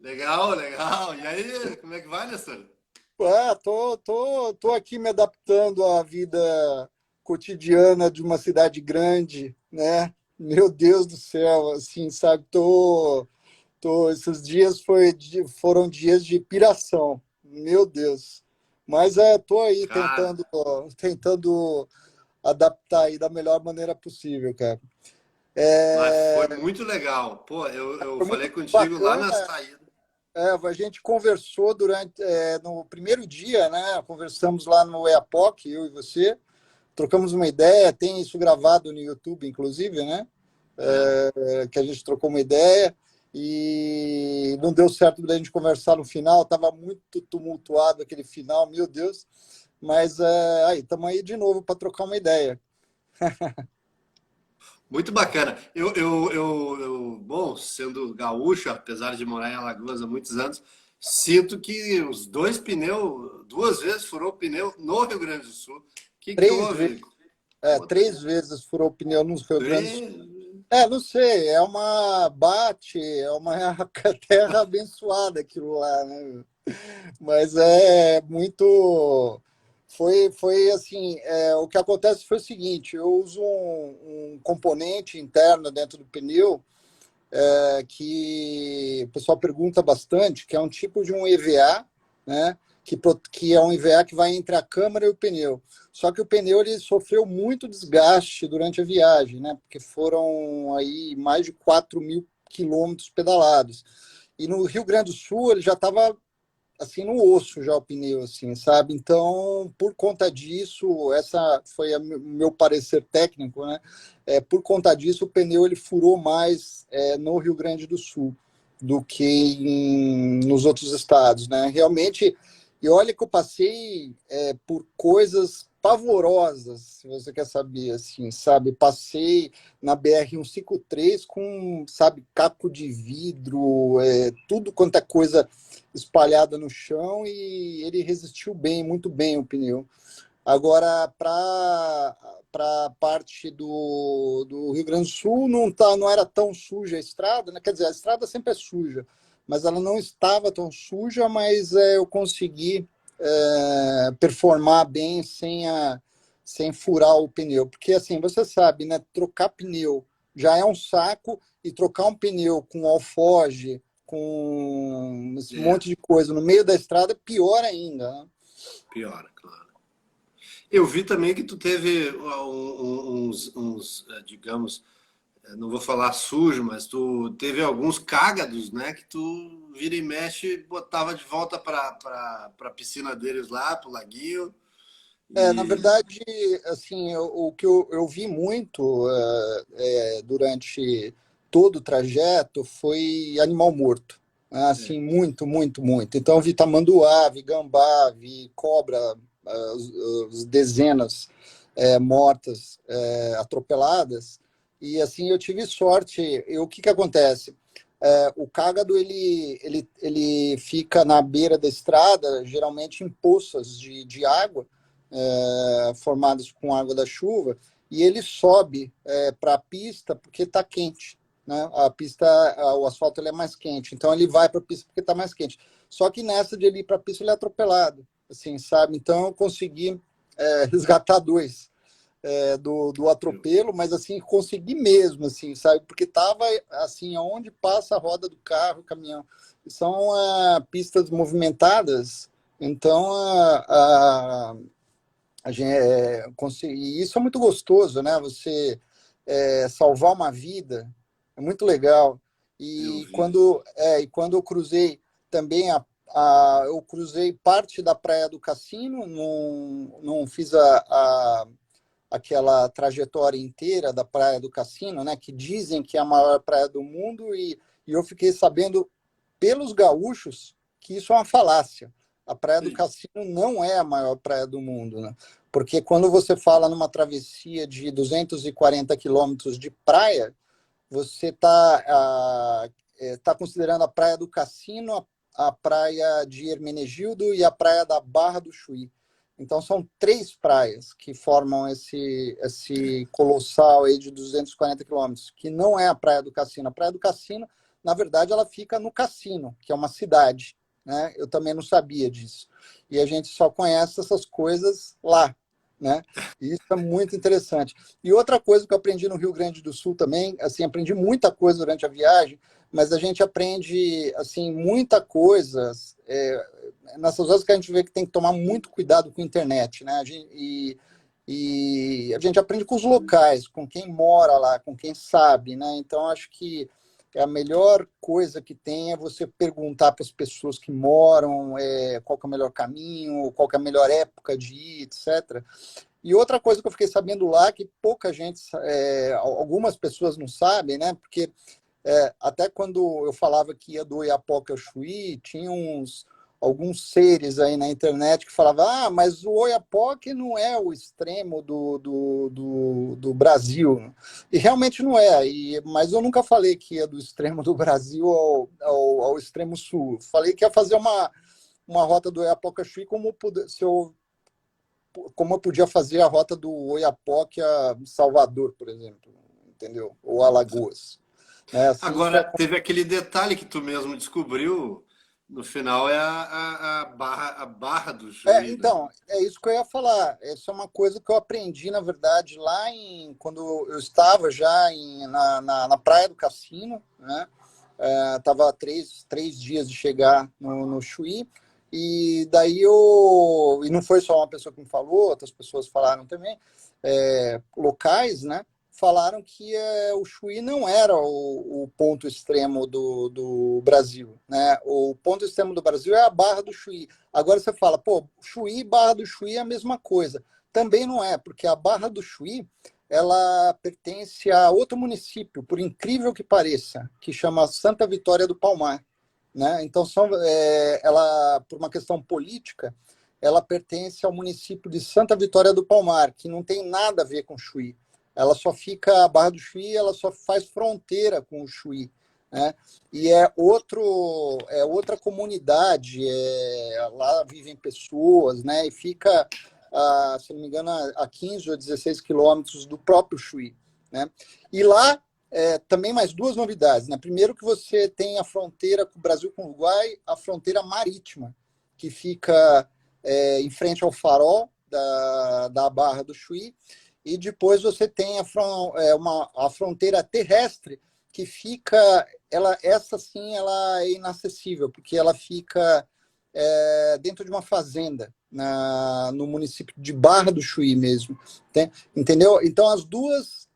Legal, legal. E aí, como é que vai, Nestor? Tô aqui me adaptando à vida cotidiana de uma cidade grande, né? Meu Deus do céu, assim, sabe? Esses dias foram dias de piração, meu Deus. Mas tô aí Cara, tentando adaptar aí da melhor maneira possível, cara. mas foi É, muito legal. Pô, eu Foi falei muito contigo lá na bacana. saída. A gente conversou no primeiro dia, né? Conversamos lá no EAPOC, eu e você, trocamos uma ideia, tem isso gravado no YouTube, inclusive, né? É. Que a gente trocou uma ideia e não deu certo da gente conversar no final, estava muito tumultuado aquele final, meu Deus. Mas aí, estamos aí de novo para trocar uma ideia. Muito bacana. Bom, sendo gaúcho, apesar de morar em Alagoas há muitos anos, sinto que os dois pneus, duas vezes furou o pneu no Rio Grande do Sul. O que que Três vezes, houve? Pô, três vezes furou o pneu no Rio Grande do Sul. três. Não sei, é uma terra abençoada aquilo lá, né? Mas é muito. Foi assim: o que acontece foi o seguinte: eu uso um componente interno dentro do pneu que o pessoal pergunta bastante, que é um tipo de um EVA, né? Que é um EVA que vai entre a câmara e o pneu. Só que o pneu ele sofreu muito desgaste durante a viagem, né? Porque foram aí mais de 4.000 quilômetros pedalados. E no Rio Grande do Sul ele já estava assim no osso já o pneu, assim, sabe? Então, por conta disso, essa foi o meu parecer técnico, né? Por conta disso, o pneu ele furou mais no Rio Grande do Sul do que nos outros estados, né? Realmente, e olha que eu passei por coisas pavorosas, se você quer saber, assim, sabe? Passei na BR-153 com, sabe, caco de vidro, tudo quanto é coisa espalhada no chão e ele resistiu bem, muito bem o pneu. Agora, para a parte do Rio Grande do Sul, não era tão suja a estrada, né? Quer dizer, a estrada sempre é suja, mas ela não estava tão suja, mas eu consegui performar bem sem furar o pneu. Porque, assim, você sabe, né? Trocar pneu já é um saco e trocar um pneu com alforge, com esse É, monte de coisa no meio da estrada, é pior ainda, né? pior, claro. Eu vi também que tu teve digamos, não vou falar sujo, mas tu teve alguns cágados, né? Que tu vira e mexe e botava de volta para a piscina deles lá, pro laguinho. Na E verdade, assim, o que eu vi muito durante todo o trajeto foi animal morto. Né? é, Assim, muito, muito, muito. Então, vi tamanduá, vi gambá, vi cobra, as dezenas mortas, atropeladas. E, assim, eu tive sorte. E o que acontece? O cágado, ele fica na beira da estrada, geralmente em poças de água, formadas com água da chuva, e ele sobe para a pista porque está quente. Né? A pista, o asfalto ele é mais quente, então ele vai para a pista porque está mais quente. Só que nessa de ele ir para a pista, ele é atropelado, assim, sabe? Então eu consegui resgatar dois do atropelo, mas assim, consegui mesmo, assim, sabe? Porque estava assim, aonde passa a roda do carro, o caminhão. São pistas movimentadas, então a gente, e isso é muito gostoso, né? Você salvar uma vida é muito legal. eu E vi. quando eu cruzei também eu cruzei parte da Praia do Cassino, não fiz aquela trajetória inteira da Praia do Cassino, né? Que dizem que é a maior praia do mundo e eu fiquei sabendo pelos gaúchos que isso é uma falácia. A Praia do Sim. Cassino não é a maior praia do mundo, né? Porque quando você fala numa travessia de 240 quilômetros de praia, você tá considerando a Praia do Cassino, a Praia de Hermenegildo e a Praia da Barra do Chuí. Então, são três praias que formam esse colossal aí de 240 quilômetros, que não é a Praia do Cassino. A Praia do Cassino na verdade, ela fica no Cassino, que é uma cidade, né? Eu também não sabia disso. E a gente só conhece essas coisas lá, né? E isso é muito interessante. E outra coisa que eu aprendi no Rio Grande do Sul também, assim, aprendi muita coisa durante a viagem, mas a gente aprende, assim, muita coisa nessas horas que a gente vê que tem que tomar muito cuidado com a internet, né? E a gente aprende com os locais, com quem mora lá, com quem sabe, né? Então, acho que a melhor coisa que tem é você perguntar para as pessoas que moram qual que é o melhor caminho, qual que é a melhor época de ir, etc. E outra coisa que eu fiquei sabendo lá, que pouca gente, algumas pessoas não sabem, né? Porque até quando eu falava que ia do Oiapoque ao Chuí, tinha alguns seres aí na internet que falavam, mas o Oiapoque não é o extremo do Brasil. E realmente não é. Mas eu nunca falei que ia do extremo do Brasil ao extremo sul. Falei que ia fazer uma rota do Oiapoque ao Chuí como eu podia fazer a rota do Oiapoque a Salvador, por exemplo, entendeu? Ou Alagoas. Assim, Agora, teve aquele detalhe que tu mesmo descobriu, no final é a barra do Juí, né? então, é isso que eu ia falar. Essa é uma coisa que eu aprendi, na verdade, quando eu estava já na Praia do Cassino, né? Estava três dias de chegar no Chuí, e daí e não foi só uma pessoa que me falou, outras pessoas falaram também, locais, né? Falaram que o Chuí não era o ponto extremo do Brasil, né? O ponto extremo do Brasil é a Barra do Chuí. Agora você fala, pô, Chuí e Barra do Chuí é a mesma coisa. Também não é, porque a Barra do Chuí ela pertence a outro município, por incrível que pareça, que chama Santa Vitória do Palmar, né? Então, ela, por uma questão política, ela pertence ao município de Santa Vitória do Palmar, que não tem nada a ver com Chuí. Ela só fica, a Barra do Chuí, ela só faz fronteira com o Chuí, né? E outra comunidade, lá vivem pessoas, né? E fica, se não me engano, a 15 ou 16 quilômetros do próprio Chuí, né? E lá também mais duas novidades, né? Primeiro que você tem a fronteira com o Brasil com o Uruguai, a fronteira marítima, que fica em frente ao farol da Barra do Chuí, e depois você tem a fronteira terrestre que fica, essa sim, ela é inacessível, porque ela fica dentro de uma fazenda, no município de Barra do Chuí mesmo. Entendeu? Então, as duas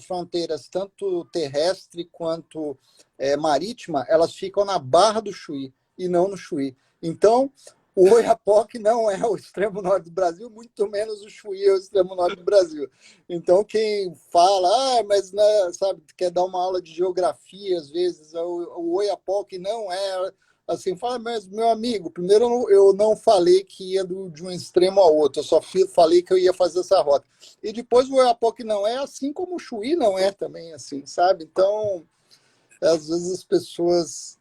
fronteiras, tanto terrestre quanto marítima, elas ficam na Barra do Chuí e não no Chuí. Então, o Oiapoque não é o extremo norte do Brasil, muito menos o Chuí é o extremo norte do Brasil. Então, quem fala, mas né, sabe, quer dar uma aula de geografia, às vezes, o Oiapoque não é assim, fala, mas meu amigo, primeiro eu não falei que ia de um extremo ao outro, eu só falei que eu ia fazer essa rota. E depois o Oiapoque não é, assim como o Chuí não é também, assim, sabe? Então, às vezes as pessoas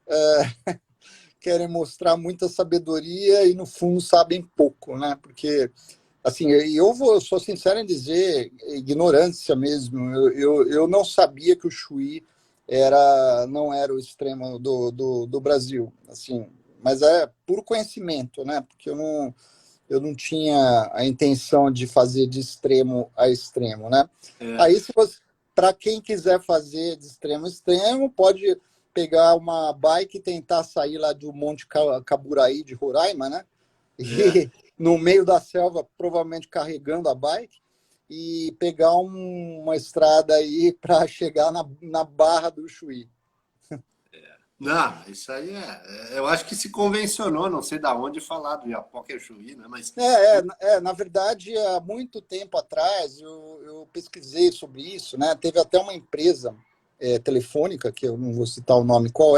querem mostrar muita sabedoria e no fundo sabem pouco, né? Porque, assim, sou sincero em dizer, ignorância mesmo, eu não sabia que o Chuí não era o extremo do Brasil, assim, mas é puro conhecimento, né? Porque eu não tinha a intenção de fazer de extremo a extremo, né? É. Aí, para quem quiser fazer de extremo a extremo, pode pegar uma bike e tentar sair lá do Monte Caburaí de Roraima, né? É. E no meio da selva, provavelmente carregando a bike, e pegar uma estrada aí para chegar na Barra do Chuí. Não, isso aí eu acho que se convencionou, não sei da onde falar do Iapoca e Chuí, né? Mas Na verdade, há muito tempo atrás, eu pesquisei sobre isso, né? Teve até uma empresa telefônica, que eu não vou citar o nome qual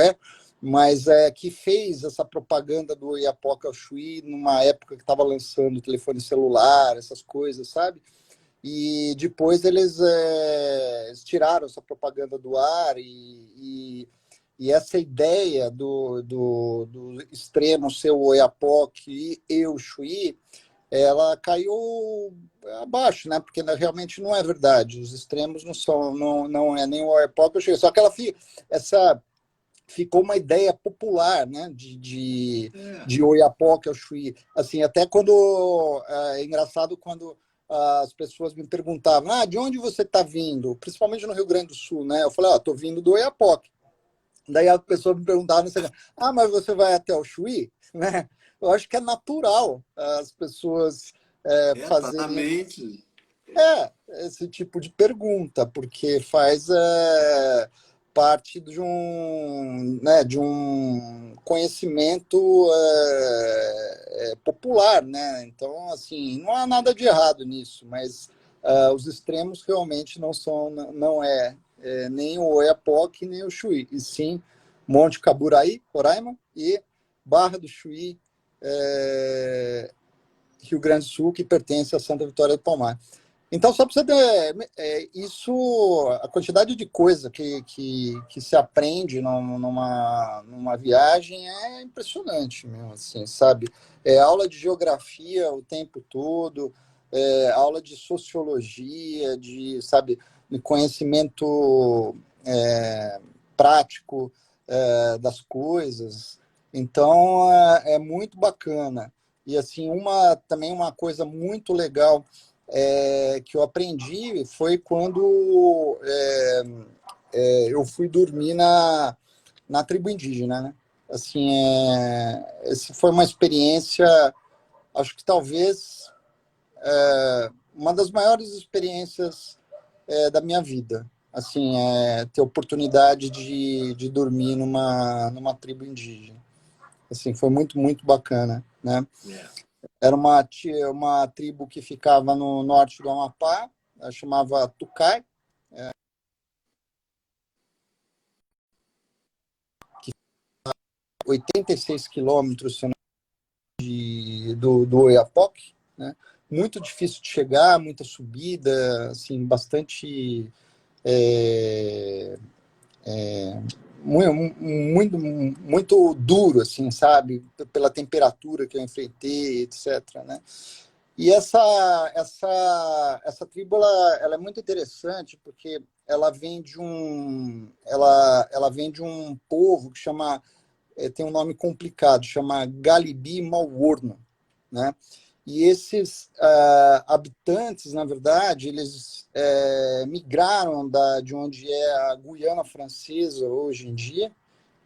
mas que fez essa propaganda do Iapoca ao Chuí numa época que estava lançando telefone celular, essas coisas, sabe? E depois eles tiraram essa propaganda do ar e essa ideia do extremo ser o Oiapoque e o Chuí, ela caiu abaixo, né? Porque realmente não é verdade. Os extremos não é nem o Oiapoque ou o Chuí. Só que essa ficou uma ideia popular, né, É, de Oiapoque ao Chuí. Assim, até quando é engraçado quando as pessoas me perguntavam, de onde você está vindo? Principalmente no Rio Grande do Sul, né? Eu falei, estou vindo do Oiapoque. Daí a pessoa me perguntava, não sei, mas você vai até o Chuí? Né? Eu acho que é natural as pessoas tá na fazerem mente. esse tipo de pergunta, porque faz parte de um conhecimento popular, né? Então, assim, não há nada de errado nisso, mas os extremos realmente não nem o Oiapoque nem o Chuí, e sim Monte Caburaí, Roraima, e Barra do Chuí, Rio Grande do Sul, que pertence a Santa Vitória do Palmar. Então, só para você ter isso, a quantidade de coisa que se aprende numa viagem é impressionante mesmo, assim, sabe? É aula de geografia o tempo todo, aula de sociologia, sabe, de conhecimento prático das coisas. Então, é muito bacana. E, assim, também uma coisa muito legal que eu aprendi foi quando eu fui dormir na tribo indígena, né? Assim, essa foi uma experiência, acho que talvez uma das maiores experiências da minha vida. Assim, ter oportunidade de dormir numa tribo indígena. Assim, foi muito, muito bacana, né? É. Era uma tribo que ficava no norte do Amapá, chamava Tucai, 86 quilômetros do Oiapoque, né? Muito difícil de chegar, muita subida, assim, bastante muito, muito duro, assim, sabe? Pela temperatura que eu enfrentei, etc. Né? E essa tribo ela é muito interessante porque ela vem de um povo que chama tem um nome complicado, chama Galibi Malworno, né? E esses habitantes, na verdade, eles migraram de onde é a Guiana Francesa hoje em dia,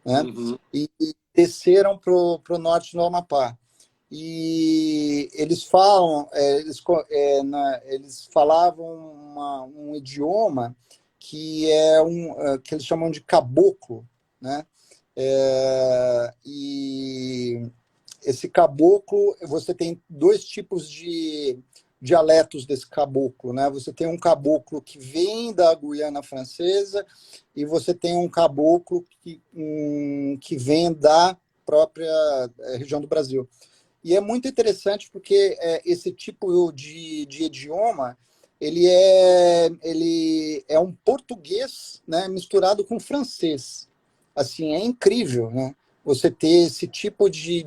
né? Uhum. E desceram para o norte do Amapá. E eles falam, eles falavam um idioma que eles chamam de caboclo, né? E esse caboclo, você tem dois tipos de dialetos desse caboclo, né? Você tem um caboclo que vem da Guiana Francesa e você tem um caboclo que vem da própria região do Brasil. E é muito interessante porque esse tipo de idioma ele é um português, né, misturado com francês. Assim, é incrível, né? Você ter esse tipo de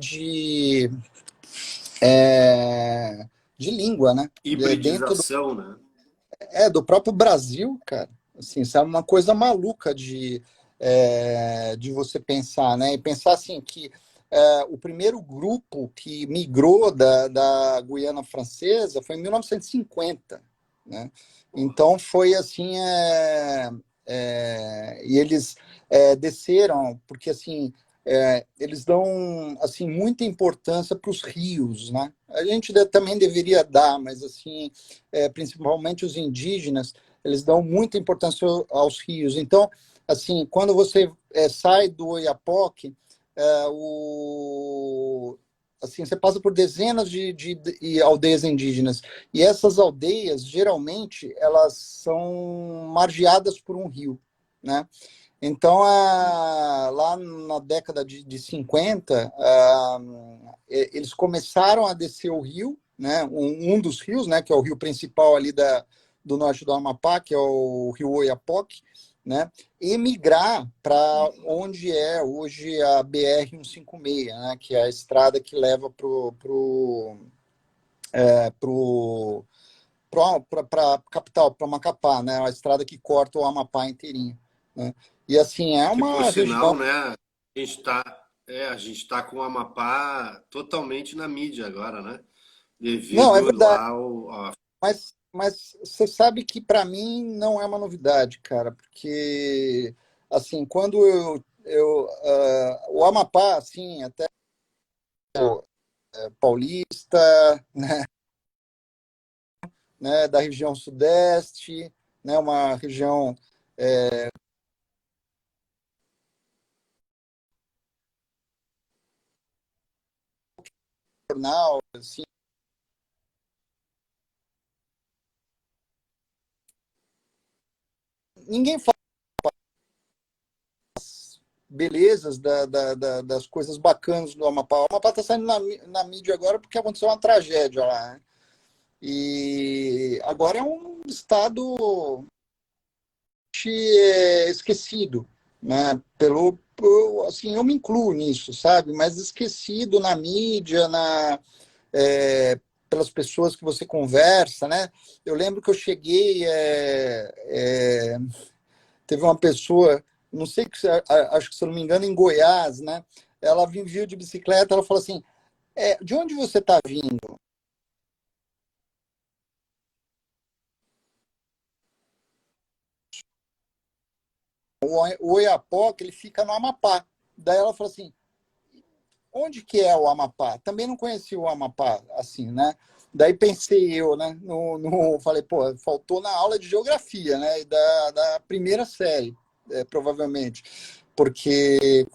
língua, né? Dentro Hibridização, né? do próprio Brasil, cara. Assim, isso é uma coisa maluca de você pensar, né? E pensar assim que o primeiro grupo que migrou da Guiana Francesa foi em 1950, né? Então foi assim, e eles desceram porque assim eles dão assim muita importância para os rios, né? A gente também deveria dar, mas assim principalmente os indígenas, eles dão muita importância aos rios. Então, assim, quando você sai do Oiapoque, assim, você passa por dezenas de aldeias indígenas. E essas aldeias, geralmente, elas são margeadas por um rio, né? Então, lá na década de 50, eles começaram a descer o rio, né, um dos rios, né, que é o rio principal ali do norte do Amapá, que é o rio Oiapoque, né, e migrar para onde é hoje a BR-156, né, que é a estrada que leva para a capital, para Macapá, né, a estrada que corta o Amapá inteirinho. Né? E assim, é Que por uma sinal, região. né? a gente tá com o Amapá totalmente na mídia agora, né? Não, é Devido verdade, lá ao. mas você sabe que para mim não é uma novidade, cara, porque assim, quando o Amapá, assim, até paulista, né, da região sudeste, né, uma região jornal, assim, ninguém fala belezas das coisas bacanas do Amapá. O Amapá está saindo na mídia agora porque aconteceu uma tragédia lá, né? E agora é um estado esquecido, né? Assim, eu me incluo nisso, sabe? Mas esquecido na mídia, é, pelas pessoas que você conversa, né? Eu lembro que eu cheguei, teve uma pessoa, não sei, acho que se eu não me engano, em Goiás, né? Ela viu de bicicleta, ela falou assim, de onde você está vindo? O Oiapoque, ele fica no Amapá. Daí ela falou assim, onde que é o Amapá? Também não conhecia o Amapá, assim, né? Daí pensei eu, né? Falei, pô, faltou na aula de geografia, né? Da primeira série, provavelmente. Porque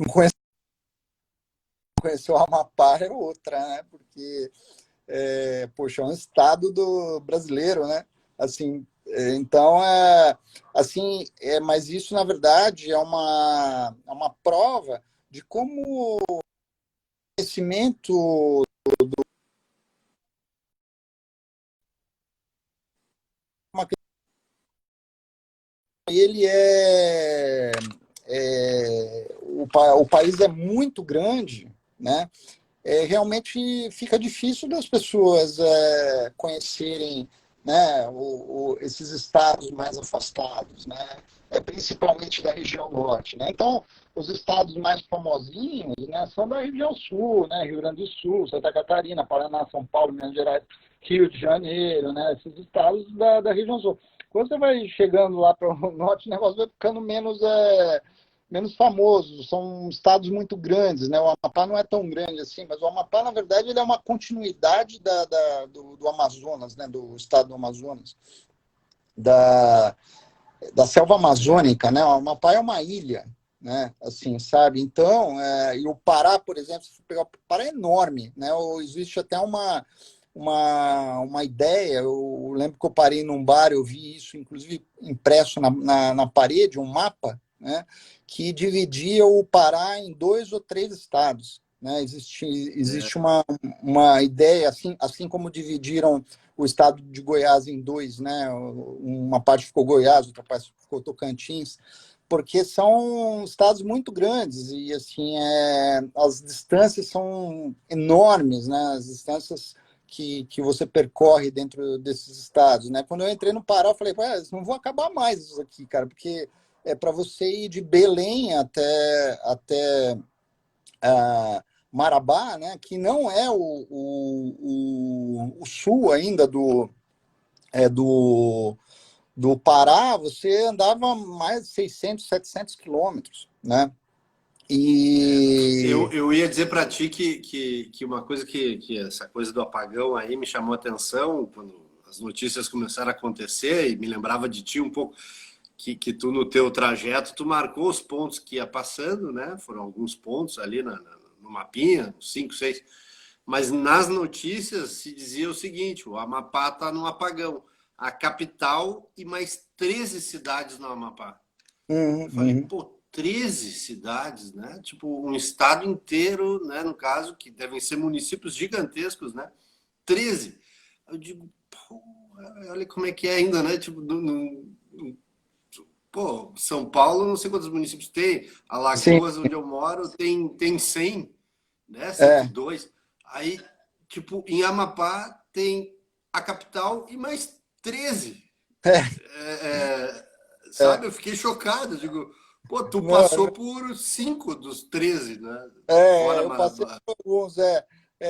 conhecer o Amapá é outra, né? Porque, poxa, é um estado do brasileiro, né? Assim, então, assim, mas isso, na verdade, é uma prova de como o conhecimento ele o país é muito grande, né? Realmente fica difícil das pessoas conhecerem, né, esses estados mais afastados, né? Principalmente da região norte, né? Então, os estados mais famosinhos, né, são da região sul, né? Rio Grande do Sul, Santa Catarina, Paraná, São Paulo, Minas Gerais, Rio de Janeiro, né? Esses estados da região sul. Quando você vai chegando lá para o norte, o negócio vai ficando menos famosos, são estados muito grandes, né? O Amapá não é tão grande assim, mas o Amapá, na verdade, ele é uma continuidade do Amazonas, né? Do estado do Amazonas, da, da selva amazônica, né? O Amapá é uma ilha, né? Assim, sabe? Então, e o Pará, por exemplo, se você pegar o Pará é enorme, né? Existe até uma ideia, eu lembro que eu parei num bar, eu vi isso, inclusive impresso na parede, um mapa, né, que dividia o Pará em 2 ou 3 estados. Né? Existe uma ideia, assim como dividiram o estado de Goiás em dois, né? Uma parte ficou Goiás, outra parte ficou Tocantins, porque são estados muito grandes e assim as distâncias são enormes, né? As distâncias que você percorre dentro desses estados, né? Quando eu entrei no Pará, eu falei, não vou acabar mais isso aqui, cara, porque é para você ir de Belém até Marabá, né? Que não é o sul ainda do Pará, você andava mais de 600, 700 quilômetros, né? E Eu ia dizer para ti que uma coisa que essa coisa do apagão aí me chamou a atenção quando as notícias começaram a acontecer e me lembrava de ti um pouco que tu no teu trajeto tu marcou os pontos que ia passando, né? Foram alguns pontos ali no mapinha, 5, 6. Mas nas notícias se dizia o seguinte: o Amapá está no apagão. A capital e mais 13 cidades no Amapá. uhum, Eu falei, uhum. pô, 13 cidades, né? Tipo, um estado inteiro, né? No caso, que devem ser municípios gigantescos, né? 13. Eu digo, pô, olha como é que é ainda, né? Tipo, pô, São Paulo, não sei quantos municípios tem. Sim, Alagoas, onde eu moro, tem 100, né? cento e é, dois. Aí, tipo, em Amapá tem a capital e mais 13. é, É, é, sabe? Eu fiquei chocado. Eu digo, Pô, tu Não, passou por 5 dos 13, né? Fora eu passei maratona. por alguns.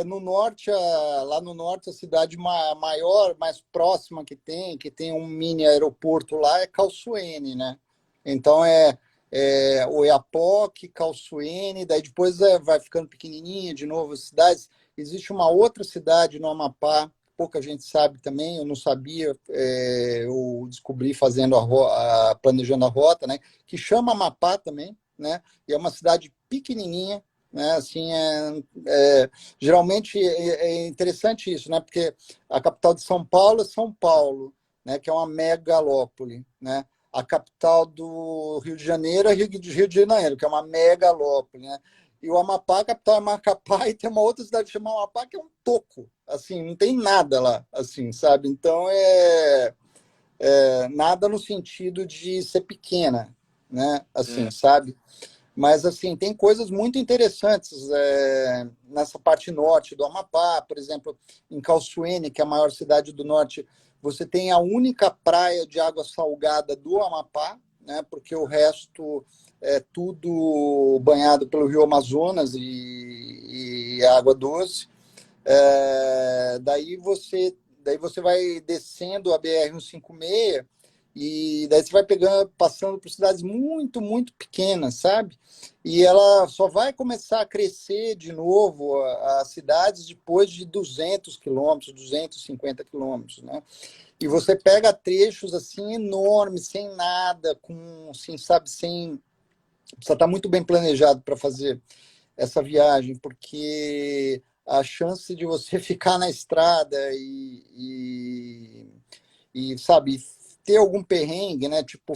No norte, lá no norte, a cidade maior, mais próxima que tem um mini aeroporto lá, é Calçoene, né? Então é Oiapoque, Calçoene, daí depois vai ficando pequenininha de novo as cidades. Existe uma outra cidade no Amapá, pouca gente sabe também, eu não sabia, eu descobri fazendo planejando a rota, né? Que chama Amapá também, né? E é uma cidade pequenininha, né? Assim, geralmente é interessante isso, né? Porque a capital de São Paulo é São Paulo, né? Que é uma megalópole, né? A capital do Rio de Janeiro é Rio de Janeiro, que é uma megalópole, né? E o Amapá, a capital é Macapá, e tem uma outra cidade chamada Amapá, que é um toco, assim, não tem nada lá, assim, sabe? Então, nada no sentido de ser pequena, né? Assim, É, sabe? Mas, assim, tem coisas muito interessantes nessa parte norte do Amapá, por exemplo, em Calçoene, que é a maior cidade do norte, você tem a única praia de água salgada do Amapá, né, porque o resto é tudo banhado pelo Rio Amazonas e água doce. Daí você vai descendo a BR-156 e daí você vai pegando, passando por cidades muito, muito pequenas, sabe? E ela só vai começar a crescer de novo as cidades depois de 200 quilômetros, 250 quilômetros, né? E você pega trechos assim enormes, sem nada, com, assim, sabe, sem precisa estar muito bem planejado para fazer essa viagem, porque a chance de você ficar na estrada sabe, ter algum perrengue, né? Tipo,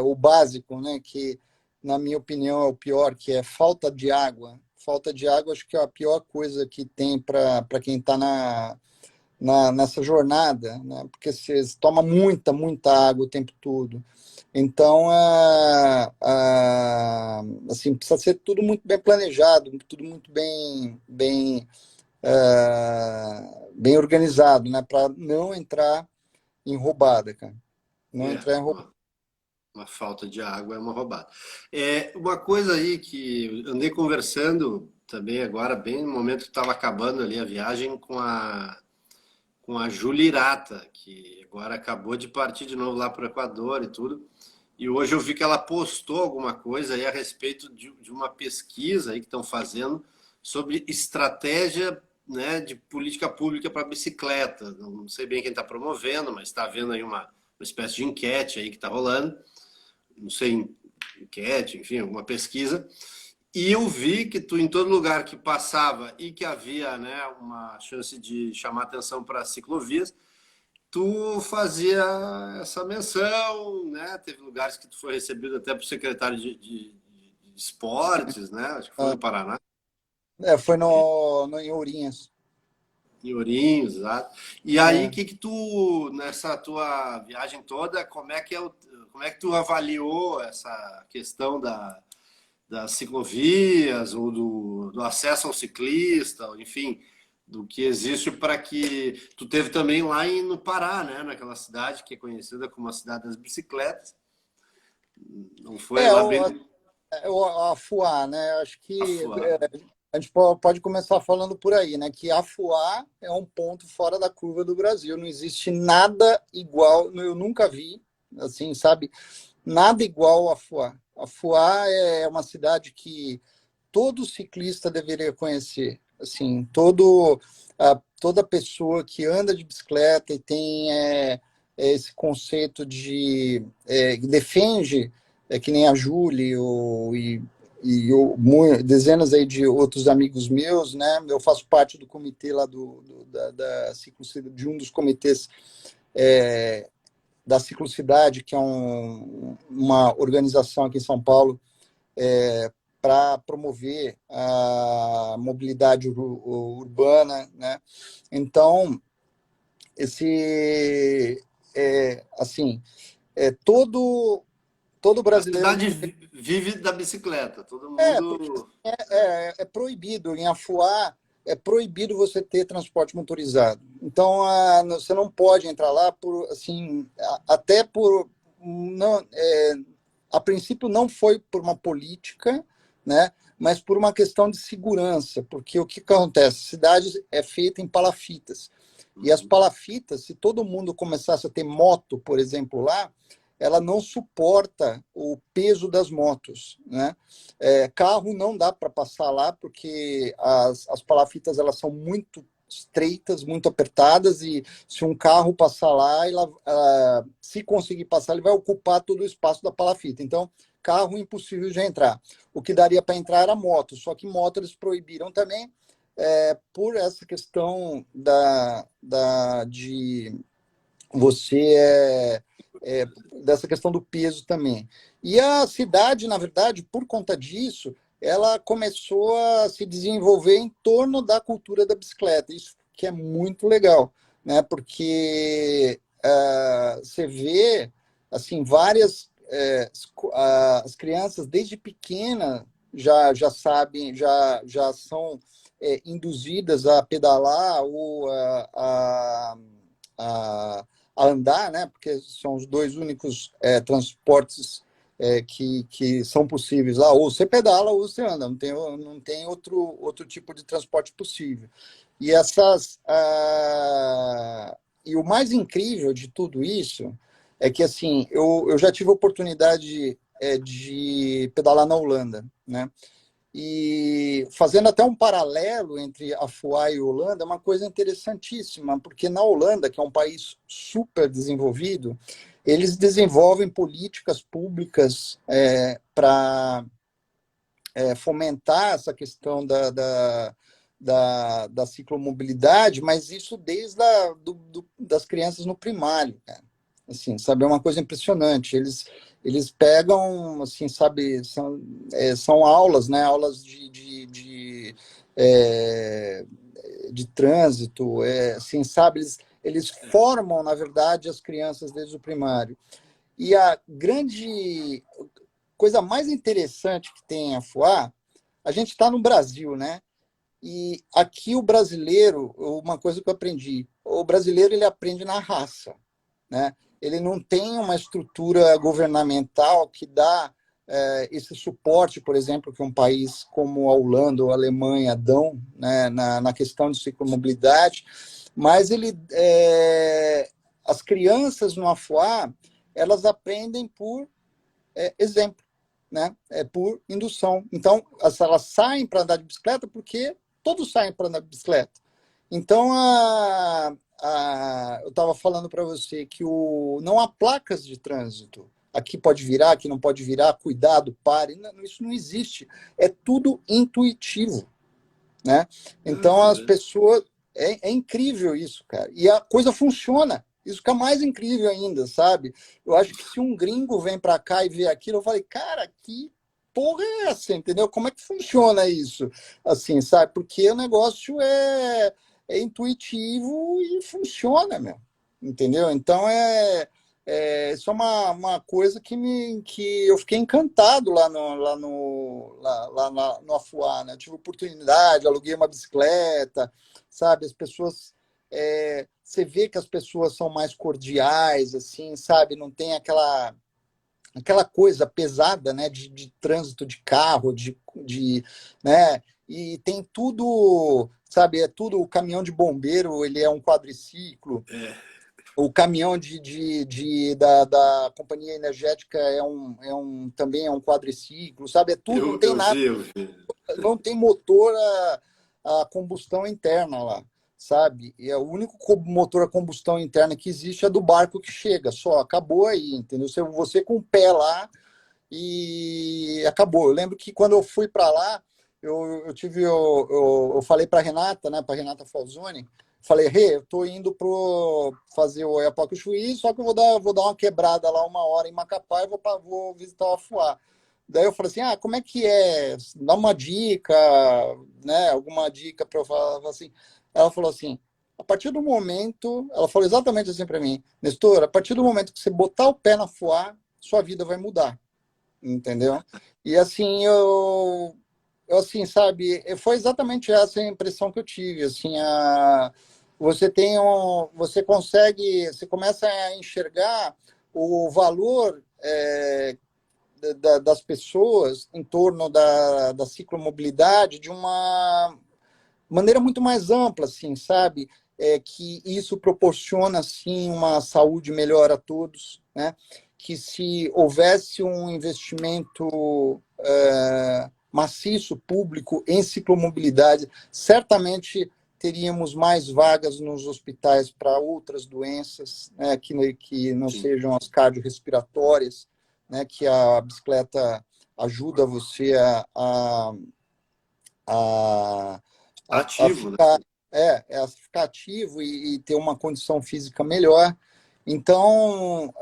o básico, né? Que, na minha opinião, é o pior, que é falta de água. Falta de água, acho que é a pior coisa que tem para quem está nessa jornada, né? Porque você toma muita, muita água o tempo todo. Então, assim, precisa ser tudo muito bem planejado, tudo muito bem organizado, né? Para não entrar em roubada, cara. Não é. entrar em roubada. Uma falta de água é uma roubada. É uma coisa aí que eu andei conversando também agora, bem no momento que estava acabando ali a viagem com a Julirata, que agora acabou de partir de novo lá para o Equador e tudo. E hoje eu vi que ela postou alguma coisa aí a respeito de uma pesquisa aí que estão fazendo sobre estratégia, né, de política pública para bicicleta. Não sei bem quem está promovendo, mas está havendo aí uma espécie de enquete aí que está rolando. Não sei, enquete, enfim, alguma pesquisa. E eu vi que tu, em todo lugar que passava e que havia, né, uma chance de chamar atenção para ciclovias, tu fazia essa menção, né? Teve lugares que tu foi recebido até por secretário de esportes, né? Acho que foi no Paraná, Foi em Ourinhas. em Ourinhos, exato. E aí, o É. que que tu, nessa tua viagem toda, como é que tu avaliou essa questão das ciclovias ou do acesso ao ciclista, enfim, do que existe para que tu teve também lá no Pará, né, naquela cidade que é conhecida como a cidade das bicicletas. Não foi É, lá o, bem a FUA, né? Acho que afuar. a gente pode começar falando por aí, né? Que a FUA é um ponto fora da curva do Brasil. Não existe nada igual, eu nunca vi, assim, sabe? Nada igual a FUA. A FUA é uma cidade que todo ciclista deveria conhecer. Assim, toda pessoa que anda de bicicleta e tem esse conceito que defende, que nem a Júlia dezenas aí de outros amigos meus, né? Eu faço parte do comitê lá da ciclocidade, de um dos comitês da Ciclocidade, que é uma organização aqui em São Paulo para promover a mobilidade urbana, né? Então, assim, todo A brasileiro cidade deveria. vive da bicicleta, todo Porque mundo. é proibido, em Afuá, é proibido você ter transporte motorizado. Então, você não pode entrar lá por, assim, até por não, a princípio não foi por uma política, né, mas por uma questão de segurança, porque o que acontece? A cidade é feita em palafitas, e as palafitas, se todo mundo começasse a ter moto, por exemplo, lá, ela não suporta o peso das motos, né? Carro não dá para passar lá, porque as palafitas elas são muito estreitas, muito apertadas, e se um carro passar lá, se conseguir passar, ele vai ocupar todo o espaço da palafita. Então, carro impossível de entrar. O que daria para entrar era moto, só que moto eles proibiram também, por essa questão de você dessa questão do peso também. E a cidade, na verdade, por conta disso, ela começou a se desenvolver em torno da cultura da bicicleta, isso que é muito legal, né? Porque você vê assim várias as crianças desde pequena já sabem, já são induzidas a pedalar ou a, a andar, né? Porque são os dois únicos transportes que são possíveis lá. Ou você pedala ou você anda, não tem outro tipo de transporte possível. E e o mais incrível de tudo isso é que assim eu já tive a oportunidade de pedalar na Holanda, né? E fazendo até um paralelo entre a FUA e a Holanda, é uma coisa interessantíssima, porque na Holanda, que é um país super desenvolvido, eles desenvolvem políticas públicas para fomentar essa questão da ciclomobilidade, mas isso desde das crianças no primário, cara. Assim, sabe, é uma coisa impressionante. Eles pegam, assim, sabe, são aulas, né? Aulas é, de trânsito, assim, sabe? Eles formam, na verdade, as crianças desde o primário. E a grande coisa mais interessante que tem a FUA, a gente está no Brasil, né? E aqui o brasileiro, uma coisa que eu aprendi, o brasileiro ele aprende na raça, né? Ele não tem uma estrutura governamental que dá esse suporte, por exemplo, que um país como a Holanda ou a Alemanha dão, né, na questão de ciclomobilidade, mas as crianças no Afuá, elas aprendem por exemplo, né? Por indução. Então, elas saem para andar de bicicleta porque todos saem para andar de bicicleta. Então, eu estava falando para você que não há placas de trânsito. Aqui pode virar, aqui não pode virar, cuidado, pare. Não, isso não existe. É tudo intuitivo, né? Então, as pessoas... É incrível isso, cara. E a coisa funciona. Isso fica mais incrível ainda, sabe? Eu acho que se um gringo vem para cá e vê aquilo, eu falei, cara, que porra é essa, entendeu? Como é que funciona isso? Assim, sabe? Porque o negócio é intuitivo e funciona, meu. Entendeu? Então, isso é uma coisa que eu fiquei encantado lá no Afuá, né? Eu tive oportunidade, aluguei uma bicicleta, sabe? As pessoas... você vê que as pessoas são mais cordiais, assim, sabe? Não tem aquela coisa pesada, né? De trânsito de carro, né? E tem tudo, sabe? É tudo, o caminhão de bombeiro, ele é um quadriciclo. O caminhão da companhia energética também é um quadriciclo, sabe? É tudo, não tem nada, não tem motor a combustão interna lá, sabe? E o único motor a combustão interna que existe é do barco que chega, só, acabou aí, entendeu? Você com o pé lá e acabou. Eu lembro que quando eu fui para lá, eu falei para Renata, né, para Renata Falzoni, falei, eu tô indo fazer o Oiapoque Chuí, só que eu vou dar uma quebrada lá 1 hora em Macapá e vou visitar o Afuá. Daí eu falei assim, como é que é? Dá uma dica, né? Alguma dica para eu falar assim. Ela falou assim, a partir do momento, ela falou exatamente assim para mim, Nestor, a partir do momento que você botar o pé na Fuá, sua vida vai mudar, entendeu? E assim, assim, sabe, foi exatamente essa a impressão que eu tive, assim, você começa a enxergar o valor das pessoas em torno da ciclomobilidade de uma maneira muito mais ampla, assim, sabe? Que isso proporciona, assim, uma saúde melhor a todos, né? Que se houvesse um investimento maciço público em ciclomobilidade, certamente teríamos mais vagas nos hospitais para outras doenças, né, que não Sim. sejam as cardiorrespiratórias, né, que a bicicleta ajuda você a, a Ativo, né? ficar, a ficar ativo e ter uma condição física melhor. Então,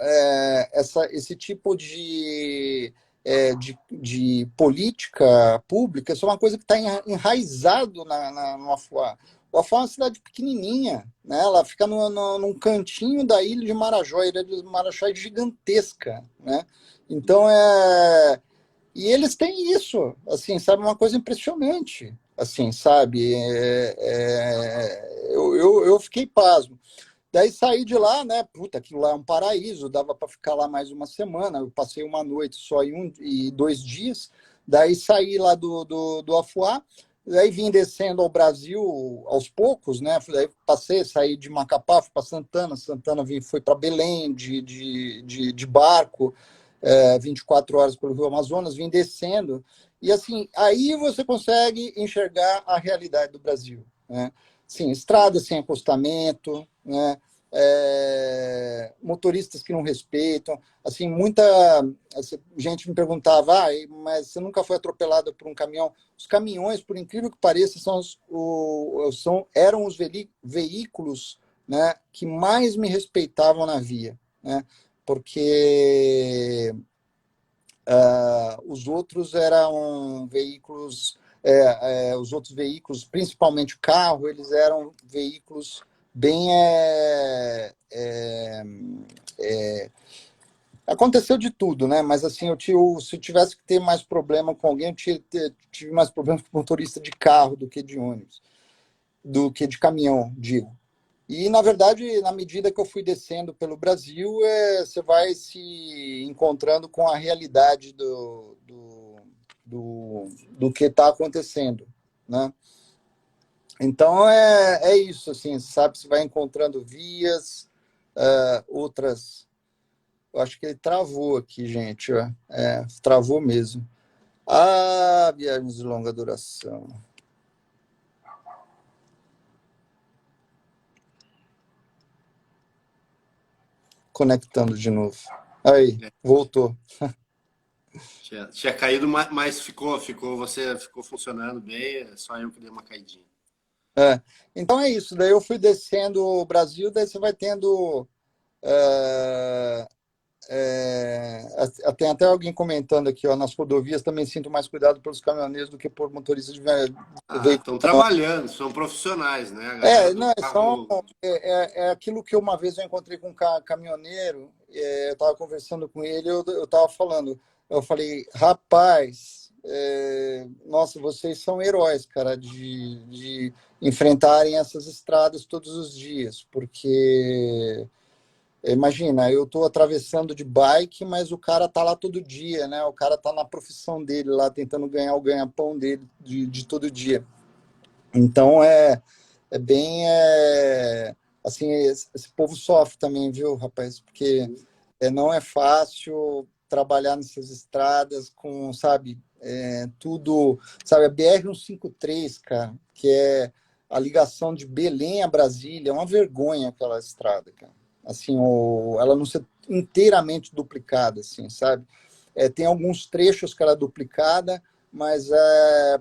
esse tipo de política pública, isso é uma coisa que está enraizado no Afuá. O Afuá é uma cidade pequenininha, né? Ela fica num cantinho da ilha de Marajó. A ilha de Marajó é gigantesca, né? Então, e eles têm isso, assim, sabe, uma coisa impressionante, assim, sabe? Eu fiquei pasmo. Daí saí de lá, né? Puta, aquilo lá é um paraíso, dava para ficar lá mais uma semana. Eu passei uma noite só e 2 dias. Daí saí lá do Afuá, daí vim descendo ao Brasil aos poucos, né? Daí saí de Macapá, fui para Santana, fui para Belém de barco, 24 horas pelo Rio Amazonas, vim descendo. E assim, aí você consegue enxergar a realidade do Brasil, né? Sim, estrada sem acostamento, né? Motoristas que não respeitam, assim, muita gente me perguntava, mas você nunca foi atropelado por um caminhão? Os caminhões, por incrível que pareça, eram os veículos, né, que mais me respeitavam na via, né? Porque os outros eram veículos, os outros veículos, principalmente o carro, eles eram veículos bem. Aconteceu de tudo, né? Mas assim, se eu tivesse que ter mais problema com alguém, tive mais problemas com motorista de carro do que de ônibus, do que de caminhão, digo. E, na verdade, na medida que eu fui descendo pelo Brasil, você vai se encontrando com a realidade do que está acontecendo, né? Então, é isso, assim, sabe? Você vai encontrando vias, outras... Eu acho que ele travou aqui, gente, ó. Travou mesmo. Viagens de longa duração. Conectando de novo. Aí, voltou. Tinha caído, mas você ficou funcionando bem, é só eu que dei uma caidinha. Então é isso. Daí eu fui descendo o Brasil, daí você vai tendo. Tem até alguém comentando aqui, ó, nas rodovias também sinto mais cuidado pelos caminhoneiros do que por motoristas de veículos. Estão trabalhando, são profissionais, né? A galera do Não, carro. é aquilo que uma vez eu encontrei com um caminhoneiro, eu estava conversando com ele, eu estava falando, eu falei, rapaz, nossa, vocês são heróis, cara, de enfrentarem essas estradas todos os dias, porque imagina, eu estou atravessando de bike, mas o cara tá lá todo dia, né? O cara tá na profissão dele lá, tentando ganhar o ganha-pão dele de todo dia. Então é bem assim, esse povo sofre também, viu, rapaz? Porque não é fácil trabalhar nessas estradas com, sabe, tudo, sabe, a BR-153, cara, que é a ligação de Belém a Brasília, é uma vergonha aquela estrada, cara. Assim, ela não ser inteiramente duplicada, assim, sabe? Tem alguns trechos que ela é duplicada, mas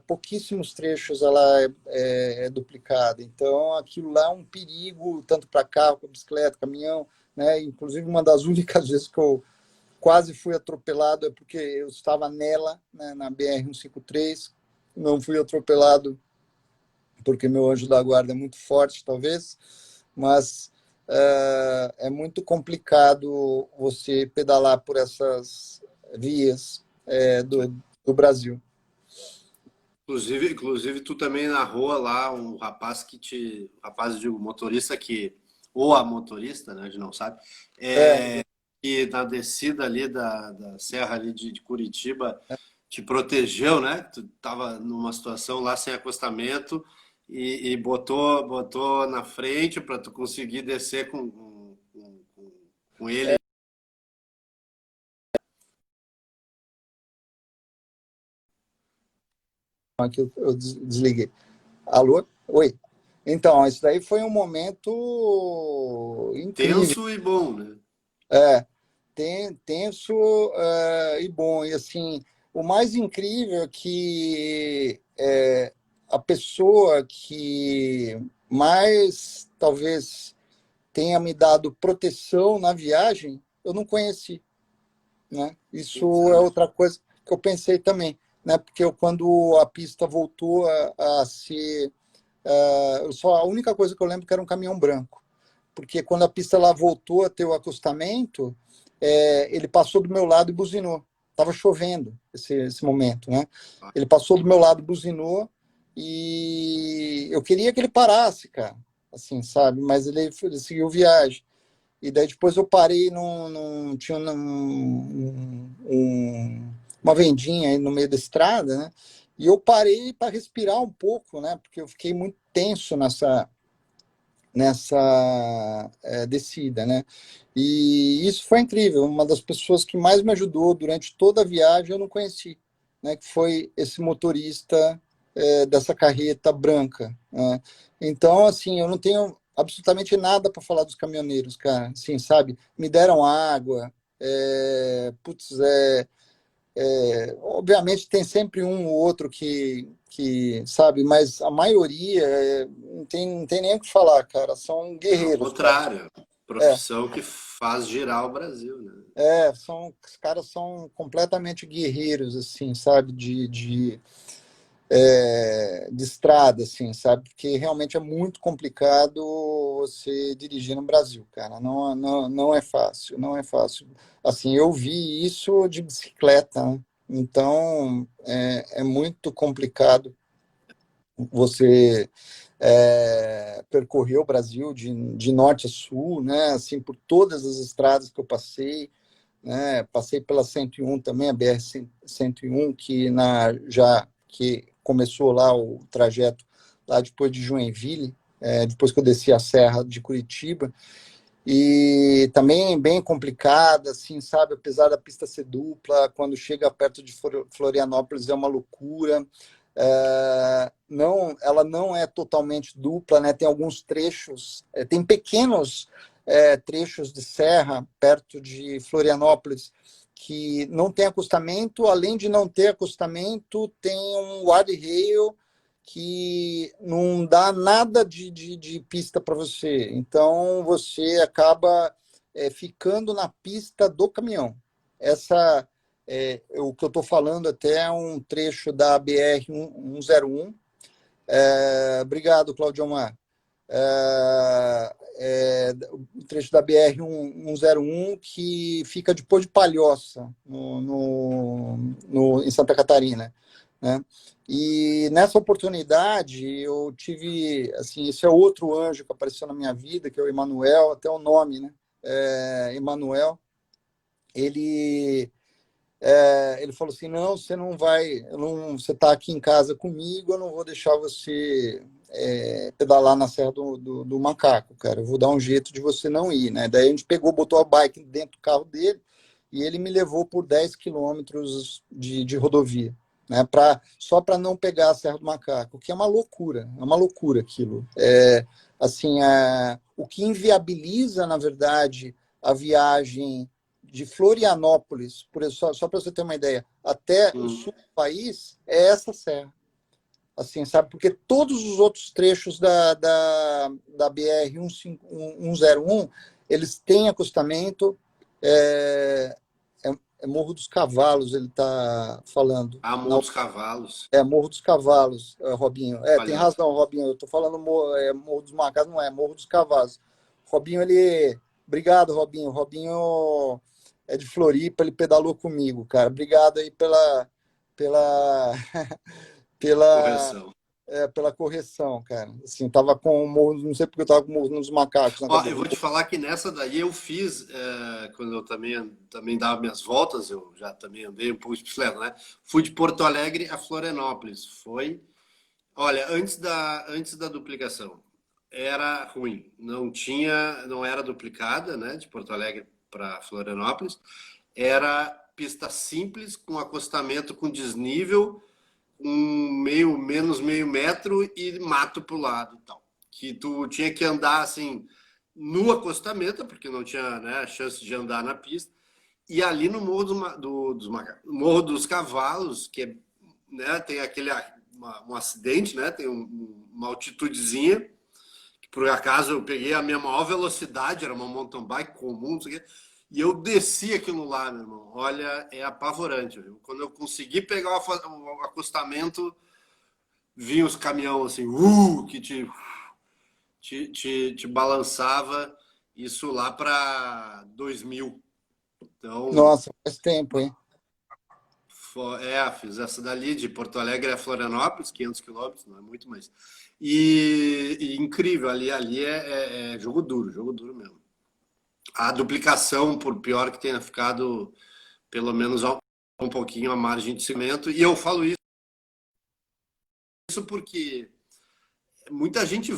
pouquíssimos trechos ela é duplicada. Então, aquilo lá é um perigo, tanto para carro, para bicicleta, caminhão, né? Inclusive, uma das únicas vezes que eu quase fui atropelado é porque eu estava nela, né, na BR-153, não fui atropelado porque meu anjo da guarda é muito forte, talvez, mas é muito complicado você pedalar por essas vias do Brasil. Inclusive, tu também narrou lá um rapaz rapaz, digo, motorista ou a motorista, né, a gente não sabe, e na descida ali da serra ali de Curitiba te protegeu, né? Tu estava numa situação lá sem acostamento e botou na frente para tu conseguir descer com ele. Aqui eu desliguei. Alô? Oi. Então, isso daí foi um momento incrível. Tenso e bom, né? É, tenso e bom. E assim, o mais incrível é que a pessoa que mais talvez tenha me dado proteção na viagem, eu não conheci, né? Isso é Exato. outra coisa que eu pensei também, né? Porque quando a pista voltou a ser só a única coisa que eu lembro que era um caminhão branco, porque quando a pista lá voltou a ter o acostamento, ele passou do meu lado e buzinou. Estava chovendo esse momento, né? Ele passou do meu lado, buzinou e eu queria que ele parasse, cara, assim, sabe? Mas ele seguiu viagem. E daí depois eu parei tinha uma vendinha aí no meio da estrada, né? E eu parei para respirar um pouco, né? Porque eu fiquei muito tenso nessa descida, né? E isso foi incrível. Uma das pessoas que mais me ajudou durante toda a viagem eu não conheci, né? Que foi esse motorista dessa carreta branca, né? Então, assim, eu não tenho absolutamente nada para falar dos caminhoneiros, cara. Assim, sabe? Me deram água. Putz, obviamente tem sempre um ou outro que sabe, mas a maioria não tem nem o que falar, cara. São Ao guerreiros, cara. contrário, É, profissão que faz girar o Brasil, né? os caras são completamente guerreiros, assim, sabe, de estrada, assim, sabe, porque realmente é muito complicado você dirigir no Brasil, cara. Não é fácil, não é fácil. Assim, eu vi isso de bicicleta, né? Então é muito complicado você percorrer o Brasil de norte a sul, né? Assim, por todas as estradas que eu passei, né? Passei pela 101 também, a BR 101, que começou lá o trajeto lá depois de Joinville, depois que eu desci a serra de Curitiba, e também bem complicada, assim, sabe? Apesar da pista ser dupla, quando chega perto de Florianópolis é uma loucura. Não, ela não é totalmente dupla, né? Tem alguns trechos, tem pequenos trechos de serra perto de Florianópolis que não tem acostamento. Além de não ter acostamento, tem um guarda-rail que não dá nada de pista para você. Então, você acaba ficando na pista do caminhão. O que eu estou falando até é um trecho da BR-101. Obrigado, Claudio Omar. O trecho da BR-101 que fica depois de Palhoça, em Santa Catarina, né? E nessa oportunidade eu tive, assim, esse é outro anjo que apareceu na minha vida, que é o Emanuel, até o nome, né? Emanuel, ele ele falou assim, não, você não vai, você está aqui em casa comigo, eu não vou deixar você pedalar na Serra do Macaco, cara, eu vou dar um jeito de você não ir, né? Daí a gente pegou, botou a bike dentro do carro dele e ele me levou por 10 quilômetros de rodovia, né? Só para não pegar a Serra do Macaco, que é uma loucura aquilo. Assim, o que inviabiliza, na verdade, a viagem de Florianópolis, só para você ter uma ideia, até o sul do país, é essa serra. Assim, sabe? Porque todos os outros trechos da BR-101, eles têm acostamento, é, Morro dos Cavalos, ele está falando. A Morro dos Cavalos. Morro dos Cavalos, Robinho. Tem Olha, razão, Robinho. Eu estou falando Morro dos Macacos, não é Morro dos Cavalos. Robinho, ele. Obrigado, Robinho. Robinho é de Floripa, ele pedalou comigo, cara. Obrigado aí pela, pela correção. pela correção, cara. Assim, tava com o Morro, não sei porque eu tava com o Morro dos Macacos na Ó, eu cabeça. vou te falar que nessa daí eu fiz, quando eu também dava minhas voltas, eu já também andei um pouco de bicicleta, né? Fui de Porto Alegre a Florianópolis. Olha, antes da duplicação, era ruim. Não era duplicada, né? De Porto Alegre para Florianópolis. Era pista simples, com acostamento com desnível, menos meio metro e mato pro lado e tal. Que tu tinha que andar assim no acostamento, porque não tinha, né, chance de andar na pista. E ali no Morro Morro dos Cavalos, que é, né, tem um acidente, né, tem uma altitudezinha, que por acaso eu peguei a minha maior velocidade, era uma mountain bike comum, não sei o quê, e eu desci aquilo lá, meu irmão. Olha, é apavorante. Viu? Quando eu consegui pegar o acostamento, vinha os caminhões assim, que te balançava, isso lá para 2000. Então, Nossa, faz tempo, hein? fiz essa dali de Porto Alegre a Florianópolis, 500 quilômetros, não é muito mais. E incrível, ali é jogo duro mesmo. A duplicação, por pior que tenha ficado, pelo menos um pouquinho a margem de cimento, e eu falo isso porque muita gente.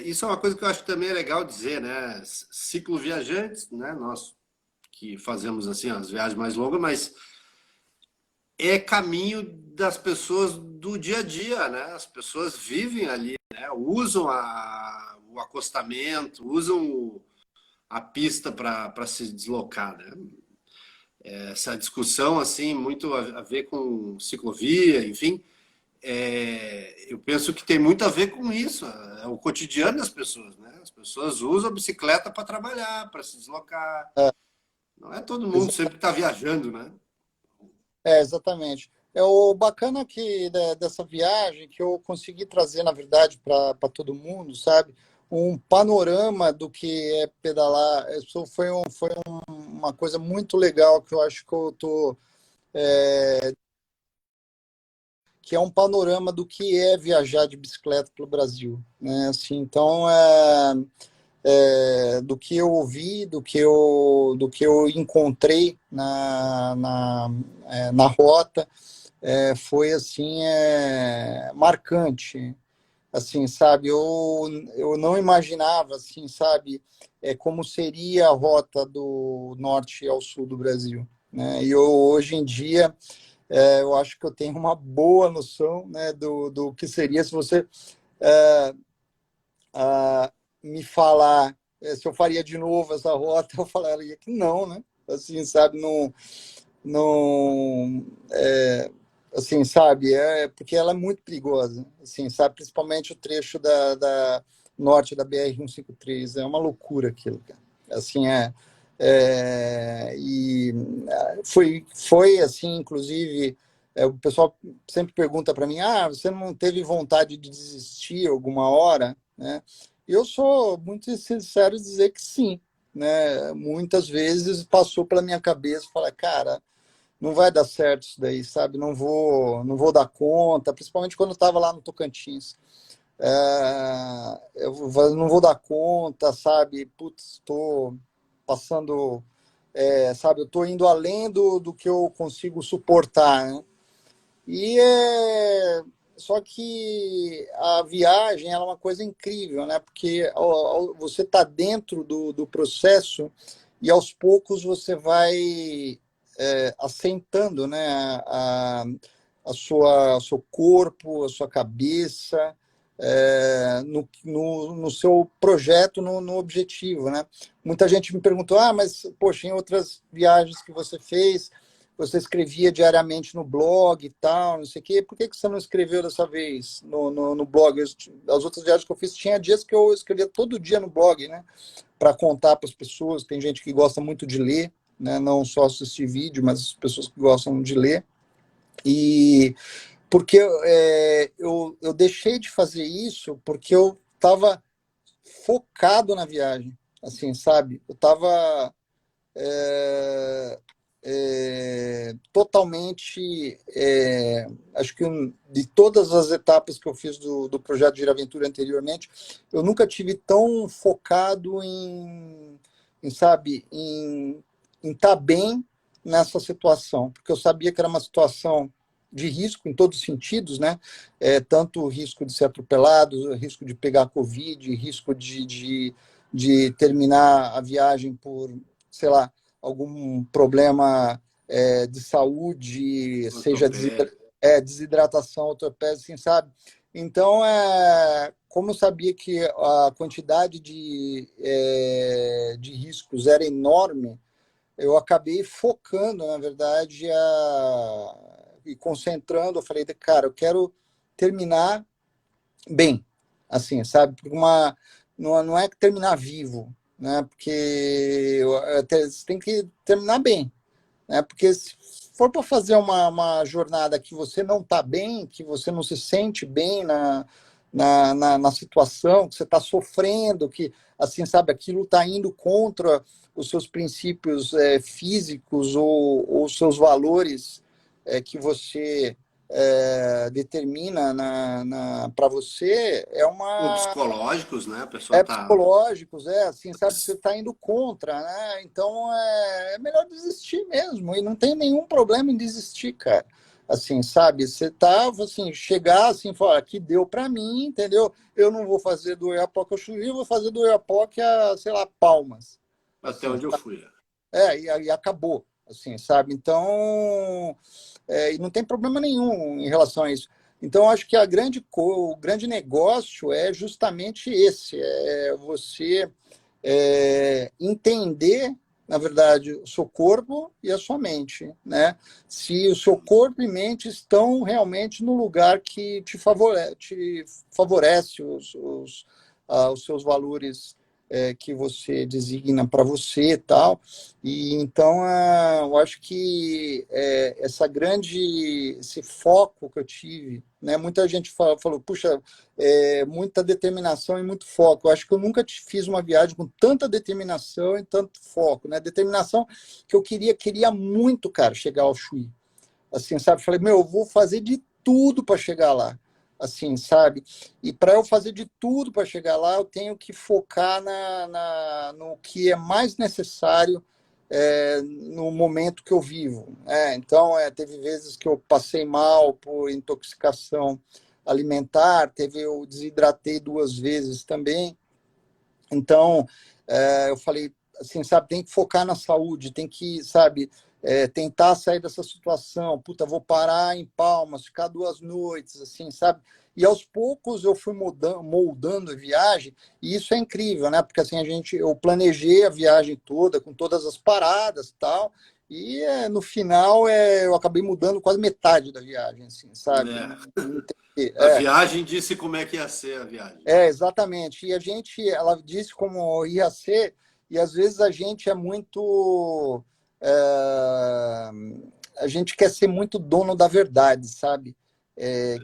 Isso é uma coisa que eu acho que também é legal dizer, né? Ciclo viajantes, né? Nós que fazemos assim as viagens mais longas, mas é caminho das pessoas do dia a dia, né? As pessoas vivem ali, né? Usam o acostamento, usam a pista para se deslocar, né? Essa discussão assim muito a ver com ciclovia, enfim, eu penso que tem muito a ver com isso, é o cotidiano das pessoas, né? As pessoas usam a bicicleta para trabalhar, para se deslocar. É, Não é todo mundo sempre que está viajando, né? exatamente. É o bacana que dessa viagem que eu consegui trazer, na verdade, para todo mundo, sabe? Um panorama do que é pedalar. Isso uma coisa muito legal que eu acho que eu tô, que é um panorama do que é viajar de bicicleta pelo Brasil, né? Assim, então, do que eu ouvi, do que eu encontrei na rota, foi assim, marcante, assim, sabe? Eu não imaginava, assim, sabe, como seria a rota do norte ao sul do Brasil, né? E hoje em dia eu acho que eu tenho uma boa noção, né, do que seria se você é, me falar se eu faria de novo essa rota, eu falaria que não, né? Assim, sabe, não, não, assim, sabe, porque ela é muito perigosa, assim, sabe, principalmente o trecho da norte da BR-153, é uma loucura aquilo, cara. Assim, e foi assim, inclusive, o pessoal sempre pergunta para mim, você não teve vontade de desistir alguma hora, né? Eu sou muito sincero em dizer que sim, né? Muitas vezes passou pela minha cabeça, falar, cara, não vai dar certo isso daí, sabe? Não vou dar conta, principalmente quando eu estava lá no Tocantins. Eu não vou dar conta, sabe? Putz, estou passando, sabe? Eu estou indo além do que eu consigo suportar, né? E só que a viagem ela é uma coisa incrível, né? Porque você está dentro do processo e aos poucos você vai assentando, né? O seu corpo, a sua cabeça no seu projeto, no objetivo, né? Muita gente me perguntou, mas poxa, em outras viagens que você fez você escrevia diariamente no blog e tal, não sei o quê. Por que você não escreveu dessa vez no blog? As outras viagens que eu fiz, tinha dias que eu escrevia todo dia no blog, né? Para contar para as pessoas. Tem gente que gosta muito de ler, né? Não só assistir vídeo, mas as pessoas que gostam de ler. E porque eu deixei de fazer isso porque eu estava focado na viagem, assim, sabe? Eu estava totalmente, acho que de todas as etapas que eu fiz do projeto Giraventura anteriormente, eu nunca tive tão focado sabe, em estar bem nessa situação, porque eu sabia que era uma situação de risco em todos os sentidos, né? Tanto o risco de ser atropelado, o risco de pegar Covid, risco de terminar a viagem por, sei lá, algum problema de saúde, seja Ortopé. desidratação, ortopédia, assim, sabe? Então, como eu sabia que a quantidade de riscos era enorme, eu acabei focando, na verdade, e concentrando. Eu falei, cara, eu quero terminar bem, assim, sabe? Porque não é terminar vivo, né? Porque você tem que terminar bem, né? Porque se for para fazer uma jornada que você não está bem, que você não se sente bem na situação, que você está sofrendo, que, assim, sabe, aquilo está indo contra os seus princípios físicos ou os seus valores que você determina para você, Ou psicológicos, né? A pessoa é tá. psicológicos, assim, sabe, você está indo contra, né? Então é melhor desistir mesmo, e não tem nenhum problema em desistir, cara. Assim, sabe, você tá, assim, chegar assim, falar, que deu para mim, entendeu? Eu não vou fazer do Oiapoque ao Chuí, eu vou fazer do Oiapoque a, sei lá, Palmas. Até Assim, onde eu fui. e acabou, assim, sabe? Então, e não tem problema nenhum em relação a isso. Então, acho que o grande negócio é justamente esse, é você entender, na verdade, o seu corpo e a sua mente, né? Se o seu corpo e mente estão realmente no lugar que te favorece os seus valores que você designa para você e tal. E então eu acho que esse foco que eu tive, né? Muita gente falou, puxa, muita determinação e muito foco. Eu acho que eu nunca fiz uma viagem com tanta determinação e tanto foco, né? Determinação que eu queria muito, cara, chegar ao Chuí. Assim, sabe? Falei, meu, eu vou fazer de tudo para chegar lá. Assim, sabe? E para eu fazer de tudo para chegar lá, eu tenho que focar no que é mais necessário no momento que eu vivo. Então, teve vezes que eu passei mal por intoxicação alimentar, eu desidratei 2 vezes também. Então, eu falei, assim, sabe, tem que focar na saúde, tem que, sabe, tentar sair dessa situação. Puta, vou parar em Palmas, ficar 2 noites, assim, sabe? E aos poucos eu fui moldando a viagem, e isso é incrível, né? Porque assim, eu planejei a viagem toda, com todas as paradas e tal, e no final eu acabei mudando quase metade da viagem, assim, sabe? É. Não entendi. A viagem disse como é que ia ser a viagem. Exatamente. E ela disse como ia ser, e às vezes a gente é muito. A gente quer ser muito dono da verdade, sabe?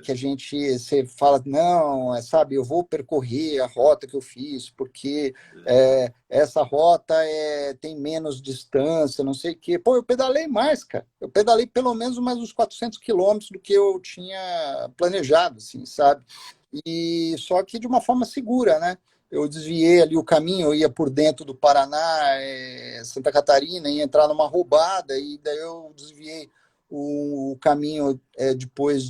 Que você fala, não, sabe, eu vou percorrer a rota que eu fiz, porque essa rota tem menos distância, não sei o quê. Pô, eu pedalei mais, cara. Eu pedalei pelo menos mais uns 400 quilômetros do que eu tinha planejado, assim, sabe? E só que de uma forma segura, né? Eu desviei ali o caminho, eu ia por dentro do Paraná, Santa Catarina, ia entrar numa roubada, e daí eu desviei o caminho depois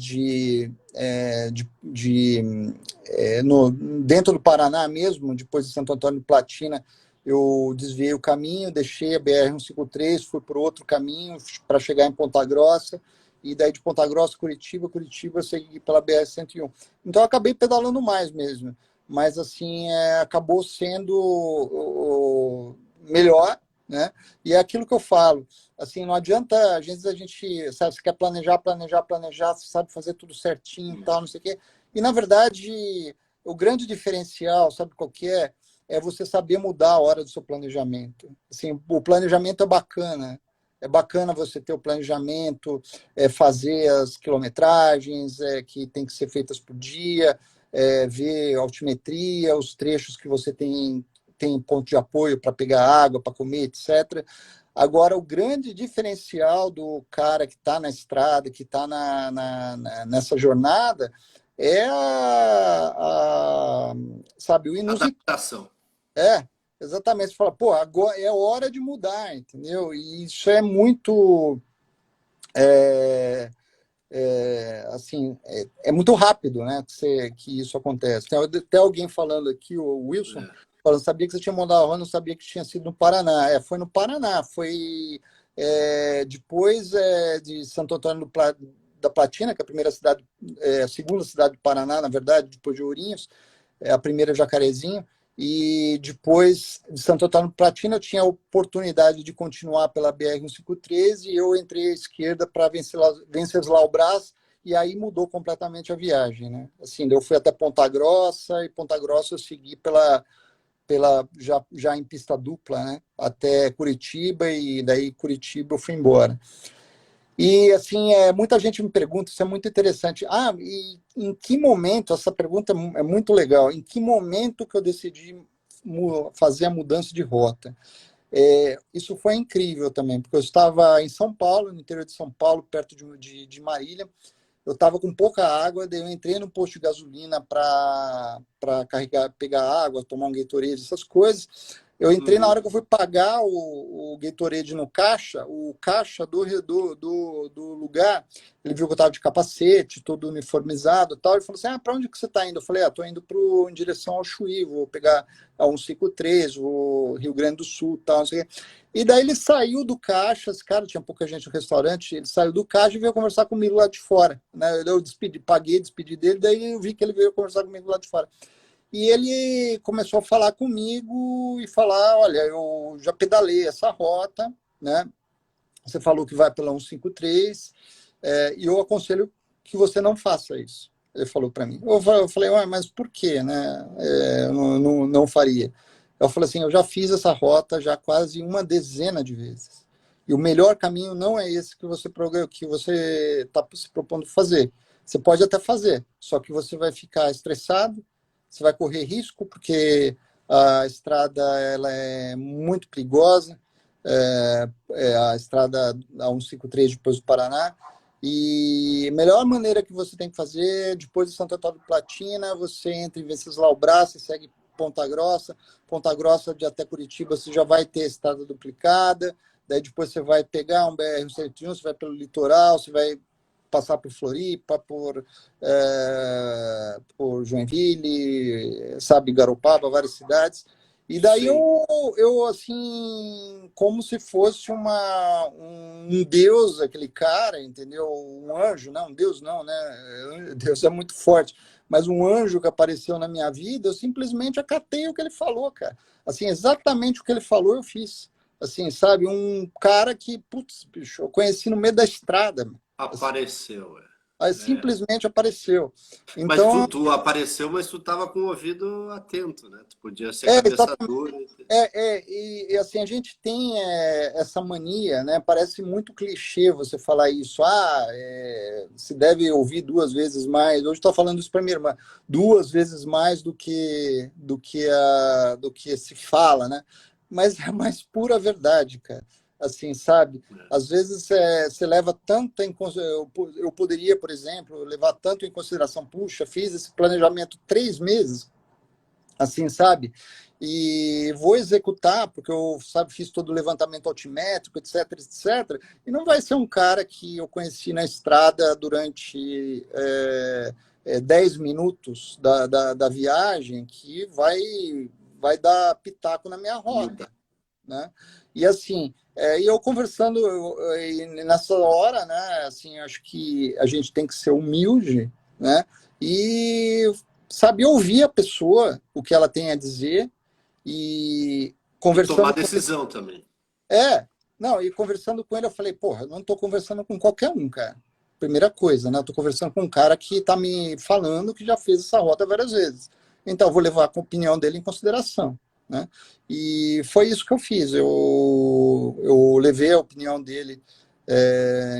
dentro do Paraná mesmo, depois de Santo Antônio de Platina, eu desviei o caminho, deixei a BR-153, fui por outro caminho para chegar em Ponta Grossa, e daí de Ponta Grossa, Curitiba, eu segui pela BR-101. Então eu acabei pedalando mais mesmo, mas assim, acabou sendo melhor, né? E é aquilo que eu falo, assim, não adianta, às vezes a gente, sabe, você quer planejar, você sabe fazer tudo certinho e tal, não sei o quê, e na verdade, o grande diferencial, sabe qual que é? É você saber mudar a hora do seu planejamento. Assim, o planejamento é bacana você ter o planejamento, fazer as quilometragens que tem que ser feitas por dia, ver altimetria, os trechos que você tem ponto de apoio para pegar água, para comer, etc. Agora, o grande diferencial do cara que está na estrada, que está nessa jornada, é sabe, o inusitado. Adaptação. É, exatamente. Você fala, pô, agora é hora de mudar, entendeu? E isso é muito, assim, é muito rápido, né, que isso acontece. Tem até alguém falando aqui, o Wilson, falando, sabia que você tinha mudado a rua, não sabia que tinha sido no Paraná. Foi no Paraná, foi depois de Santo Antônio da Platina, que é a primeira cidade, a segunda cidade do Paraná, na verdade, depois de Ourinhos, a primeira Jacarezinho, e depois de Santo Antônio do Platina eu tinha a oportunidade de continuar pela BR-153 e eu entrei à esquerda para Venceslau Braz, e aí mudou completamente a viagem, né? Assim, eu fui até Ponta Grossa, e Ponta Grossa eu segui já em pista dupla, né? Até Curitiba, e daí Curitiba eu fui embora. E, assim, muita gente me pergunta, isso é muito interessante. E em que momento, essa pergunta é muito legal, em que momento que eu decidi fazer a mudança de rota? Isso foi incrível também, porque eu estava em São Paulo, no interior de São Paulo, perto de Marília. Eu estava com pouca água, daí eu entrei no posto de gasolina para carregar, pegar água, tomar um Gatorade, essas coisas. Eu entrei na hora que eu fui pagar o Gatorade no caixa, o caixa do lugar, ele viu que eu estava de capacete, todo uniformizado e tal, ele falou assim, para onde que você está indo? Eu falei, estou indo em direção ao Chuí, vou pegar a 153, o Rio Grande do Sul, tal, não sei o quê. E daí ele saiu do caixa, esse cara, tinha pouca gente no restaurante, ele saiu do caixa e veio conversar comigo lá de fora, né? Eu despedi dele, daí eu vi que ele veio conversar comigo lá de fora. E ele começou a falar comigo e falar, olha, eu já pedalei essa rota, né? Você falou que vai pela 153, e eu aconselho que você não faça isso. Ele falou para mim. Eu falei, mas por quê, né? Eu não faria. Eu falei assim, eu já fiz essa rota já quase uma dezena de vezes. E o melhor caminho não é esse que você está se propondo fazer. Você pode até fazer, só que você vai ficar estressado, você vai correr risco, porque a estrada ela é muito perigosa, a estrada a 153 depois do Paraná, e a melhor maneira que você tem que fazer, depois de Santo Antônio do Platina, você entra em Venceslau Braz, você segue Ponta Grossa de até Curitiba, você já vai ter estrada duplicada, daí depois você vai pegar um BR-101, você vai pelo litoral, você vai passar por Floripa, por Joinville, sabe, Garopaba, várias cidades. E daí eu assim, como se fosse um deus, aquele cara, entendeu? Um anjo, não, um deus não, né? Deus é muito forte, mas um anjo que apareceu na minha vida, eu simplesmente acatei o que ele falou, cara. Assim, exatamente o que ele falou, eu fiz. Assim, sabe? Um cara que, putz, bicho, eu conheci no meio da estrada. Apareceu, Aí simplesmente apareceu. Mas Então, tu apareceu, mas tu estava com o ouvido atento, né? Tu podia ser cabeça dura. e assim, a gente tem essa mania, né? Parece muito clichê você falar isso. Se deve ouvir duas vezes mais. Hoje estou falando isso para minha irmã, duas vezes mais do que se fala, né? Mas é a mais pura verdade, cara. Assim, sabe? Às vezes você leva tanto em consideração. Eu poderia, por exemplo, levar tanto em consideração. Puxa, fiz esse planejamento 3 meses, assim, sabe? E vou executar, porque eu, sabe, fiz todo o levantamento altimétrico, etc, etc. E não vai ser um cara que eu conheci na estrada durante 10 minutos da viagem que vai dar pitaco na minha rota, né? E assim, eu conversando nessa hora, né? Assim, acho que a gente tem que ser humilde, né? E saber ouvir a pessoa, o que ela tem a dizer, e conversando. E tomar decisão também. Não, e conversando com ele, eu falei, porra, eu não estou conversando com qualquer um, cara. Primeira coisa, né? Eu estou conversando com um cara que está me falando que já fez essa rota várias vezes. Então, eu vou levar a opinião dele em consideração, né? E foi isso que eu fiz. Eu levei a opinião dele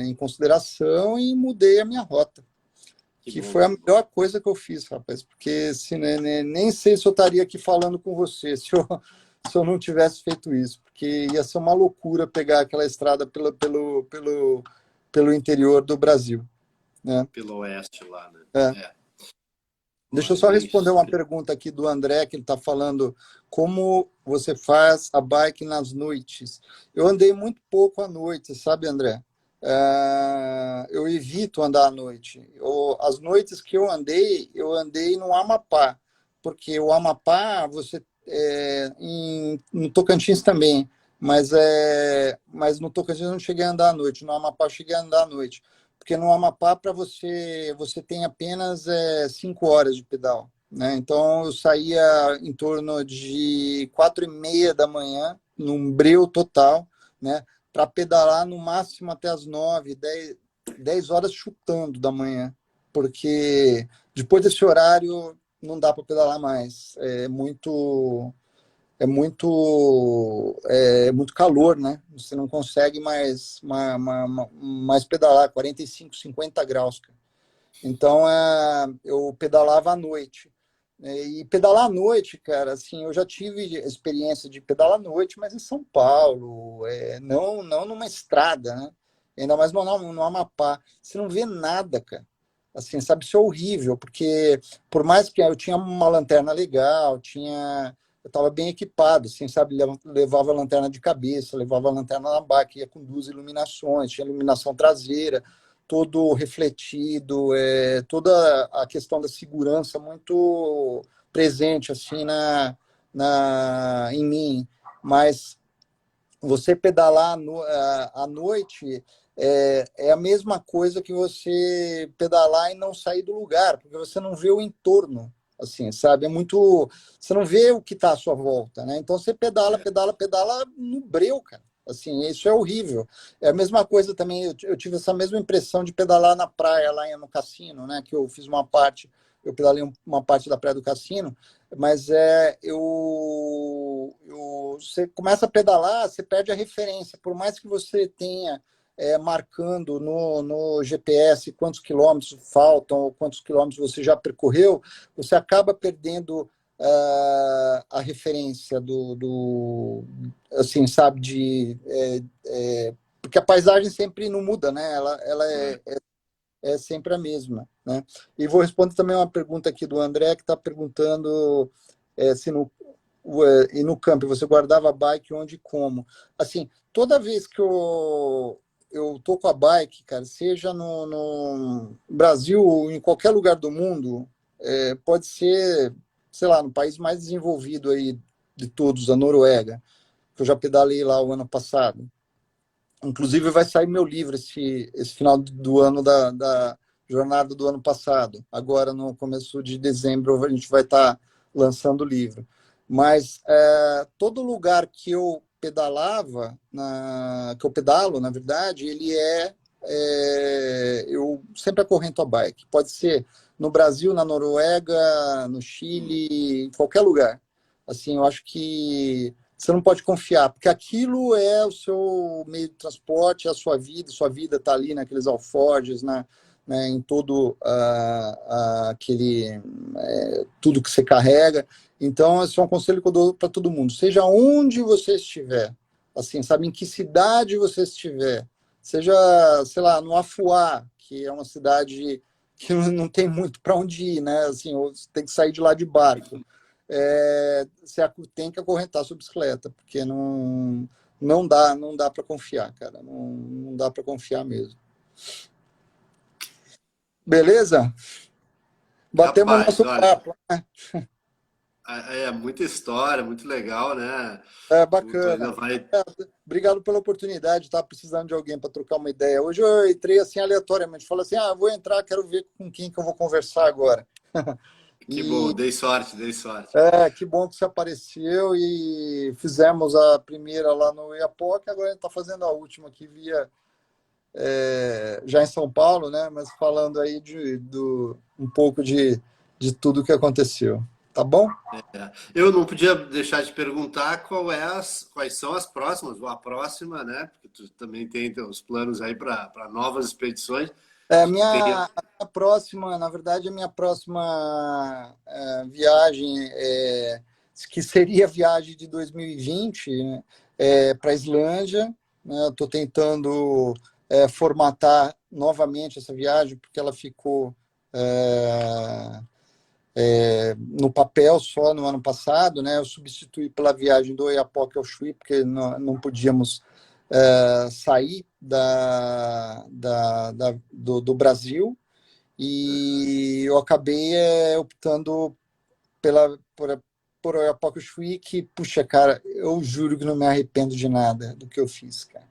em consideração e mudei a minha rota. Que foi a melhor coisa que eu fiz, rapaz, porque nem sei se eu estaria aqui falando com você, se eu não tivesse feito isso, porque ia ser uma loucura pegar aquela estrada pelo interior do Brasil, né? Pelo oeste lá, né? É. É, Deixa eu só responder mas uma pergunta aqui do André, que ele está falando como você faz a bike nas noites. Eu andei muito pouco à noite, sabe, André? Eu evito andar à noite. As noites que eu andei no Amapá, porque o Amapá, no Tocantins também, mas no Tocantins eu não cheguei a andar à noite, no Amapá eu cheguei a andar à noite. Porque no Amapá, para você tem apenas 5 horas de pedal, né? Então, eu saía em torno de 4h30 da manhã, num breu total, né? Para pedalar no máximo até as 9, 10 horas chutando da manhã. Porque depois desse horário, não dá para pedalar mais. É muito calor, né? Você não consegue mais pedalar, 45, 50 graus. Cara. Então, eu pedalava à noite. E pedalar à noite, cara, assim, eu já tive experiência de pedalar à noite, mas em São Paulo, não numa estrada, né? Ainda mais no Amapá. Você não vê nada, cara. Assim, sabe, isso é horrível, porque por mais que eu tinha uma lanterna legal, eu estava bem equipado, assim, sabe, levava a lanterna de cabeça, levava a lanterna na bike, ia com 2 iluminações, tinha iluminação traseira, todo refletido, toda a questão da segurança muito presente, assim, em mim, mas você pedalar à noite é a mesma coisa que você pedalar e não sair do lugar, porque você não vê o entorno, assim, sabe? Você não vê o que está à sua volta, né? Então você pedala no breu, cara. Assim, isso é horrível. É a mesma coisa também, eu tive essa mesma impressão de pedalar na praia, lá no Cassino, né? Que eu pedalei uma parte da praia do Cassino, mas você começa a pedalar, você perde a referência, por mais que você tenha marcando no GPS quantos quilômetros faltam ou quantos quilômetros você já percorreu, você acaba perdendo a referência assim, sabe, porque a paisagem sempre não muda, né? Ela é sempre a mesma, né? E vou responder também uma pergunta aqui do André, que está perguntando se e no campo você guardava a bike onde e como. Assim, toda vez que eu tô com a bike, cara, seja no Brasil ou em qualquer lugar do mundo, pode ser, sei lá, no país mais desenvolvido aí de todos, a Noruega, que eu já pedalei lá o ano passado. Inclusive, vai sair meu livro esse final do ano da jornada do ano passado. Agora, no começo de dezembro, a gente vai estar lançando o livro. Mas todo lugar que eu pedalava, que eu pedalo, na verdade, eu sempre acorrento a bike. Pode ser no Brasil, na Noruega, no Chile, em qualquer lugar. Assim, eu acho que você não pode confiar, porque aquilo é o seu meio de transporte, é a sua vida está ali naqueles alforjes, né, em todo tudo que você carrega. Então, esse é um conselho que eu dou para todo mundo. Seja onde você estiver, assim, sabe, em que cidade você estiver, seja, sei lá, no Afuá, que é uma cidade que não tem muito para onde ir, né? Assim, você tem que sair de lá de barco. Você tem que acorrentar sua bicicleta, porque não dá para confiar, cara. Não dá para confiar mesmo. Beleza? Batemos rapaz, nosso olha, papo. muita história, muito legal, né? Tu ainda Bacana. vai. Obrigado pela oportunidade. Estava precisando de alguém para trocar uma ideia. Hoje eu entrei assim aleatoriamente. Falei assim: vou entrar, quero ver com quem que eu vou conversar agora. Que bom, E dei sorte, dei sorte. que bom que você apareceu e fizemos a primeira lá no Iapoc, agora a gente está fazendo a última aqui já em São Paulo, né? Mas falando aí um pouco de tudo que aconteceu. Tá bom? Eu não podia deixar de perguntar quais são as próximas, ou a próxima, né? Porque tu também tem os planos aí para novas expedições. É, Tu tem. a minha próxima, na verdade, a minha próxima viagem que seria a viagem de 2020, né, para a Islândia. Né? Estou tentando formatar novamente essa viagem, porque ela ficou no papel só no ano passado. Né? Eu substituí pela viagem do Oiapoque ao Chuí, porque não podíamos sair do Brasil, e eu acabei optando por Oiapoque ao Chuí, que, puxa, cara, eu juro que não me arrependo de nada do que eu fiz, cara.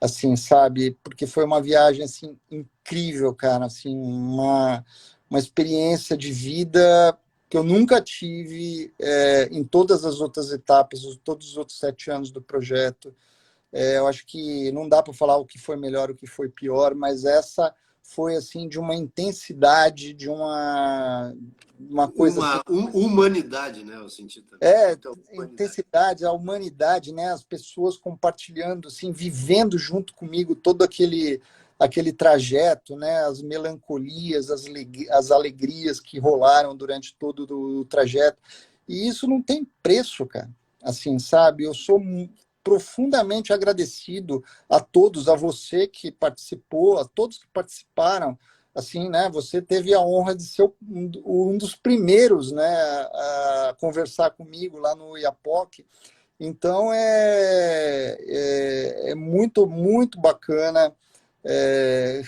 Assim, sabe? Porque foi uma viagem, assim, incrível, cara, assim, uma experiência de vida que eu nunca tive em todas as outras etapas, todos os outros 7 anos do projeto. Eu acho que não dá para falar o que foi melhor, o que foi pior, mas essa foi assim de uma intensidade, de uma coisa assim, Humanidade, né? Eu senti também. Muita humanidade. intensidade, a humanidade, né? As pessoas compartilhando, assim, vivendo junto comigo todo aquele trajeto, né? As melancolias, as alegrias que rolaram durante todo o trajeto. E isso não tem preço, cara. Assim, sabe? Eu sou profundamente agradecido a todos, a você que participou, a todos que participaram. Assim, né? Você teve a honra de ser um dos primeiros, né, a conversar comigo lá no Iapoc. Então é muito, muito bacana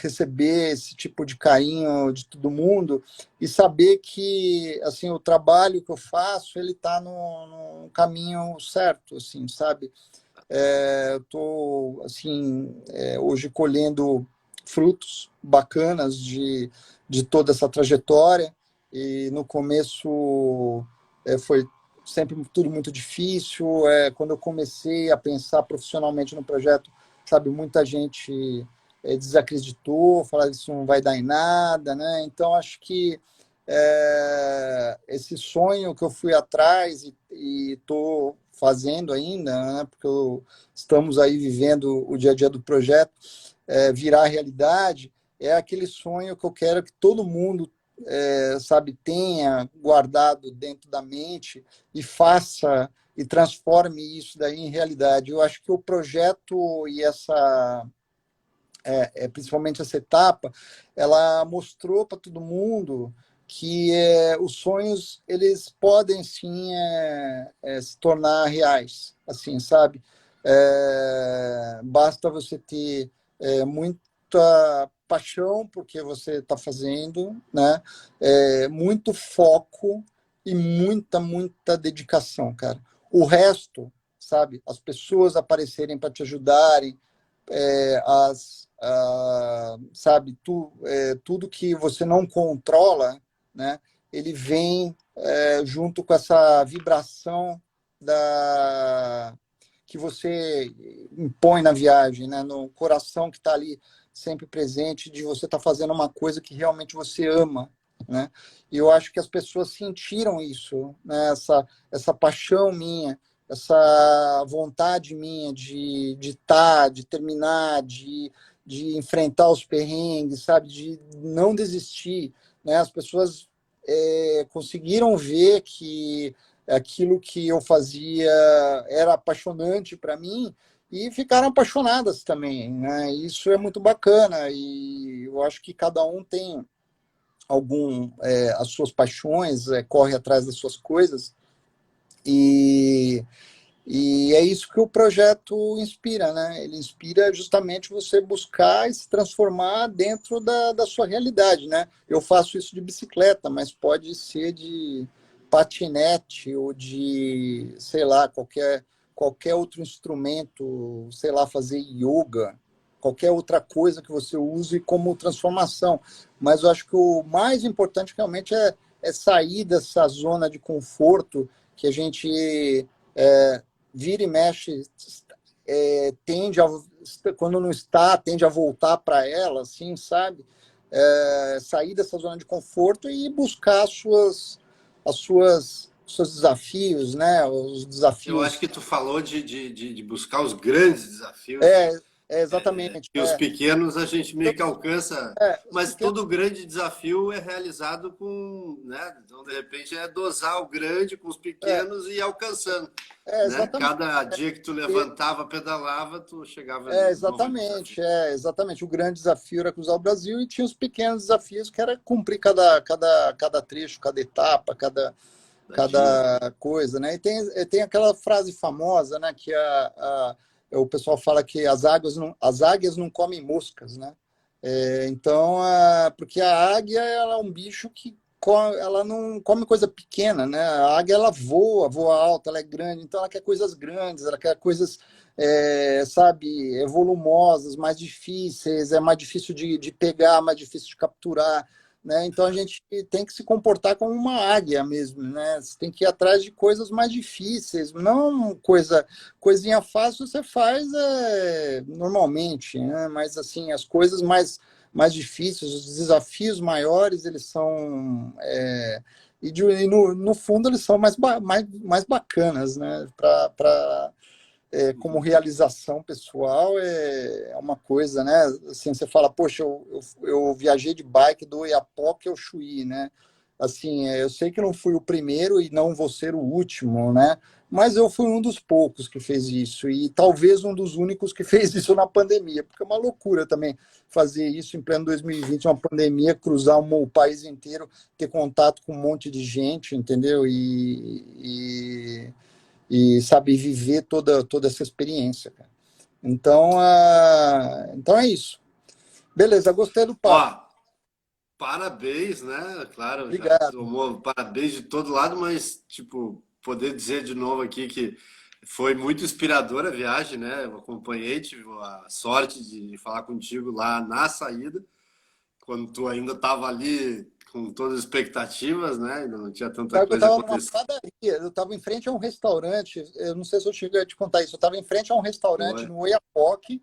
receber esse tipo de carinho de todo mundo e saber que assim o trabalho que eu faço ele está no caminho certo, assim, sabe? Eu estou assim hoje colhendo frutos bacanas de toda essa trajetória, e no começo foi sempre tudo muito difícil. Quando eu comecei a pensar profissionalmente no projeto, sabe, muita gente desacreditou, falava isso não vai dar em nada, né? Então acho que esse sonho que eu fui atrás e estou fazendo ainda, né? Porque estamos aí vivendo o dia a dia do projeto, virar realidade, é aquele sonho que eu quero que todo mundo sabe, tenha guardado dentro da mente e faça e transforme isso daí em realidade. Eu acho que o projeto e principalmente essa etapa, ela mostrou para todo mundo que os sonhos eles podem sim se tornar reais, assim, sabe? Basta você ter muita paixão porque você está fazendo, né? Muito foco e muita dedicação, cara. O resto, sabe? As pessoas aparecerem para te ajudarem, sabe, tudo que você não controla, né, ele vem junto com essa vibração que você impõe na viagem, né, no coração que está ali sempre presente, de você estar fazendo uma coisa que realmente você ama, né? E eu acho que as pessoas sentiram isso, né, essa paixão minha, essa vontade minha de terminar, de enfrentar os perrengues, sabe, de não desistir, né? As pessoas conseguiram ver que aquilo que eu fazia era apaixonante para mim e ficaram apaixonadas também, né? Isso é muito bacana, e eu acho que cada um tem as suas paixões, corre atrás das suas coisas, e é isso que o projeto inspira, né? Ele inspira justamente você buscar e se transformar dentro da sua realidade, né? Eu faço isso de bicicleta, mas pode ser de patinete ou de, sei lá, qualquer outro instrumento, sei lá, fazer yoga, qualquer outra coisa que você use como transformação. Mas eu acho que o mais importante realmente é sair dessa zona de conforto que a gente vira e mexe, quando não está, tende a voltar para ela, assim, sabe? Sair dessa zona de conforto e buscar os seus desafios, né? Os Eu acho desafios. que tu falou de buscar os grandes desafios. exatamente. E os pequenos a gente meio que alcança, Os mas pequenos, todo grande desafio é realizado com, né? Então, de repente, é dosar o grande com os é, pequenos e ir alcançando, né? exatamente. Cada dia que tu levantava, pedalava, tu chegava É, no novo desafio. exatamente, exatamente. O grande desafio era cruzar o Brasil e tinha os pequenos desafios que era cumprir cada trecho, cada etapa, Da trilha. cada coisa, né? E tem aquela frase famosa, né? Que o pessoal fala que as águias não comem moscas, né? Então, porque a águia ela é um bicho que ela não come coisa pequena, né? A águia ela voa alto, ela é grande, então ela quer coisas grandes, ela quer coisas, sabe, volumosas, mais difíceis, é mais difícil de pegar, mais difícil de capturar, né? Então a gente tem que se comportar como uma águia mesmo, né? Você tem que ir atrás de coisas mais difíceis, não coisinha fácil você faz normalmente, né? Mas assim as coisas mais difíceis, os desafios maiores, eles são e no fundo eles são mais bacanas, né? Como realização pessoal é uma coisa, né? Assim, você fala, poxa, eu viajei de bike do Oiapoque ao Chuí, né? Assim, eu sei que não fui o primeiro e não vou ser o último, né? Mas eu fui um dos poucos que fez isso e talvez um dos únicos que fez isso na pandemia, porque é uma loucura também fazer isso em pleno 2020, uma pandemia, cruzar o país inteiro, ter contato com um monte de gente, entendeu? E sabe viver toda essa experiência, cara. Então é isso. Beleza, gostei do papo. Ó, parabéns, né? Claro, já Obrigado. tomou parabéns de todo lado, mas, tipo, poder dizer de novo aqui que foi muito inspiradora a viagem, né? Eu acompanhei, tive a sorte de falar contigo lá na saída, quando tu ainda estava ali com todas as expectativas, né? Ainda não tinha tanta Sabe que eu coisa estava numa acontecendo. padaria, eu estava em frente a um restaurante, eu não sei se eu cheguei a te contar isso, eu estava em frente a um restaurante no Oiapoque,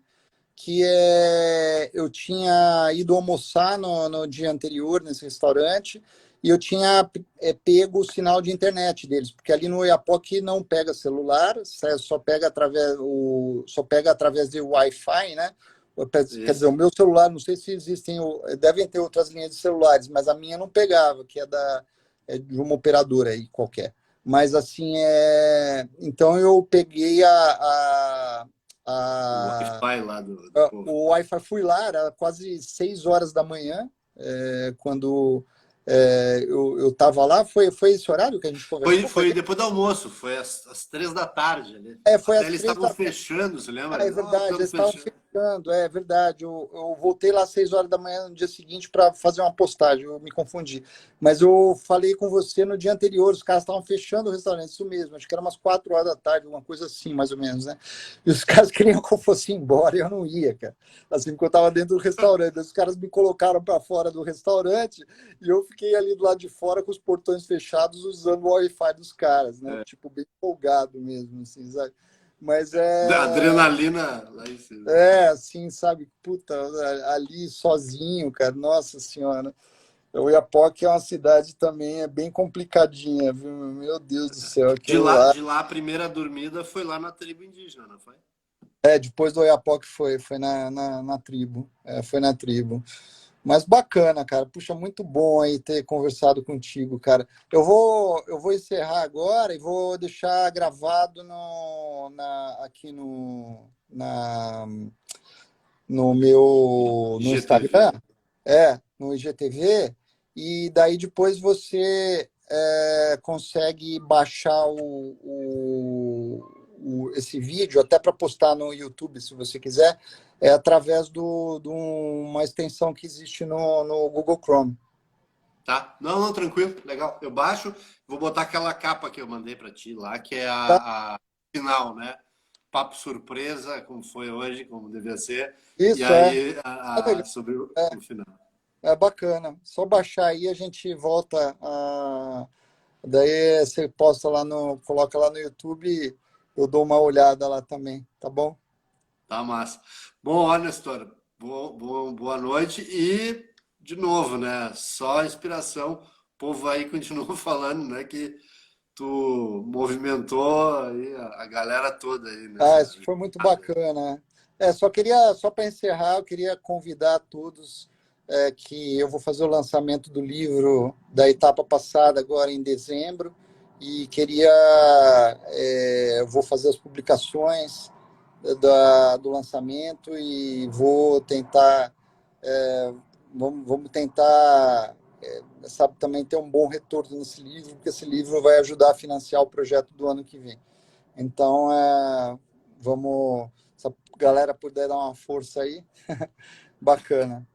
eu tinha ido almoçar no dia anterior nesse restaurante e eu tinha pego o sinal de internet deles, porque ali no Oiapoque não pega celular, só pega através de Wi-Fi, né? Quer dizer, o Isso. meu celular, não sei se existem, devem ter outras linhas de celulares, mas a minha não pegava, que é de uma operadora aí qualquer. Mas assim, então eu peguei O a, Wi-Fi lá do povo. o Wi-Fi, fui lá, era quase 6 horas da manhã, quando eu estava lá. Foi esse horário que a gente Foi, conversou? Foi, foi depois do almoço, foi às 3 da tarde ali. foi Até às eles 3 estavam da fechando, você lembra? É Não, verdade, estamos eles estavam fechando. fechando, é verdade. Eu voltei lá às 6 horas da manhã no dia seguinte para fazer uma postagem, eu me confundi. Mas eu falei com você no dia anterior, os caras estavam fechando o restaurante, isso mesmo, acho que era umas 4 horas da tarde, uma coisa assim, mais ou menos, né? E os caras queriam que eu fosse embora e eu não ia, cara. Assim, porque eu estava dentro do restaurante. Os caras me colocaram para fora do restaurante e eu fiquei ali do lado de fora com os portões fechados, usando o Wi-Fi dos caras, né? É. Tipo, bem folgado mesmo, assim, sabe? Mas Adrenalina lá em cima. assim, sabe, puta, ali sozinho, cara, nossa senhora. O Oiapoque é uma cidade também, é bem complicadinha, viu? Meu Deus do céu, De aquilo lá, lá. de lá a primeira dormida foi lá na tribo indígena, não foi? Depois do Oiapoque foi na tribo, foi na tribo. Mas bacana, cara, puxa, muito bom aí ter conversado contigo, cara. Eu vou encerrar agora e vou deixar gravado aqui no IGTV. Instagram, no IGTV, e daí depois você consegue baixar esse vídeo até para postar no YouTube, se você quiser, através de uma extensão que existe no Google Chrome. Tá? Não, não, tranquilo, legal. Eu baixo, vou botar aquela capa que eu mandei para ti lá, que é Tá? a final, né? Papo surpresa, como foi hoje, como devia ser. E Isso aí, legal, sobre o final. bacana. Só baixar aí, a gente volta daí você posta coloca lá no YouTube, eu dou uma olhada lá também, tá bom? Tá massa. Bom, olha, Nestor, boa noite e, de novo, né? Só inspiração. O povo aí continua falando, né? Que tu movimentou aí a galera toda aí Ah, nessa isso foi muito jornada. bacana. Só para encerrar, eu queria convidar todos que eu vou fazer o lançamento do livro da etapa passada agora em dezembro e eu vou fazer as publicações do lançamento e vou tentar, vamos tentar, sabe, também ter um bom retorno nesse livro, porque esse livro vai ajudar a financiar o projeto do ano que vem. Então, vamos, se a galera puder dar uma força aí, bacana.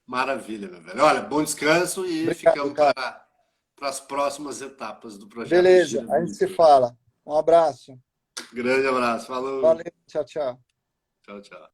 Maravilha, meu velho. Olha, bom descanso e Obrigado, ficamos cara. para as próximas etapas do projeto Beleza, Gira a gente se Muito. fala. Um abraço. Grande abraço. Falou. Valeu, tchau, tchau. Tchau, tchau.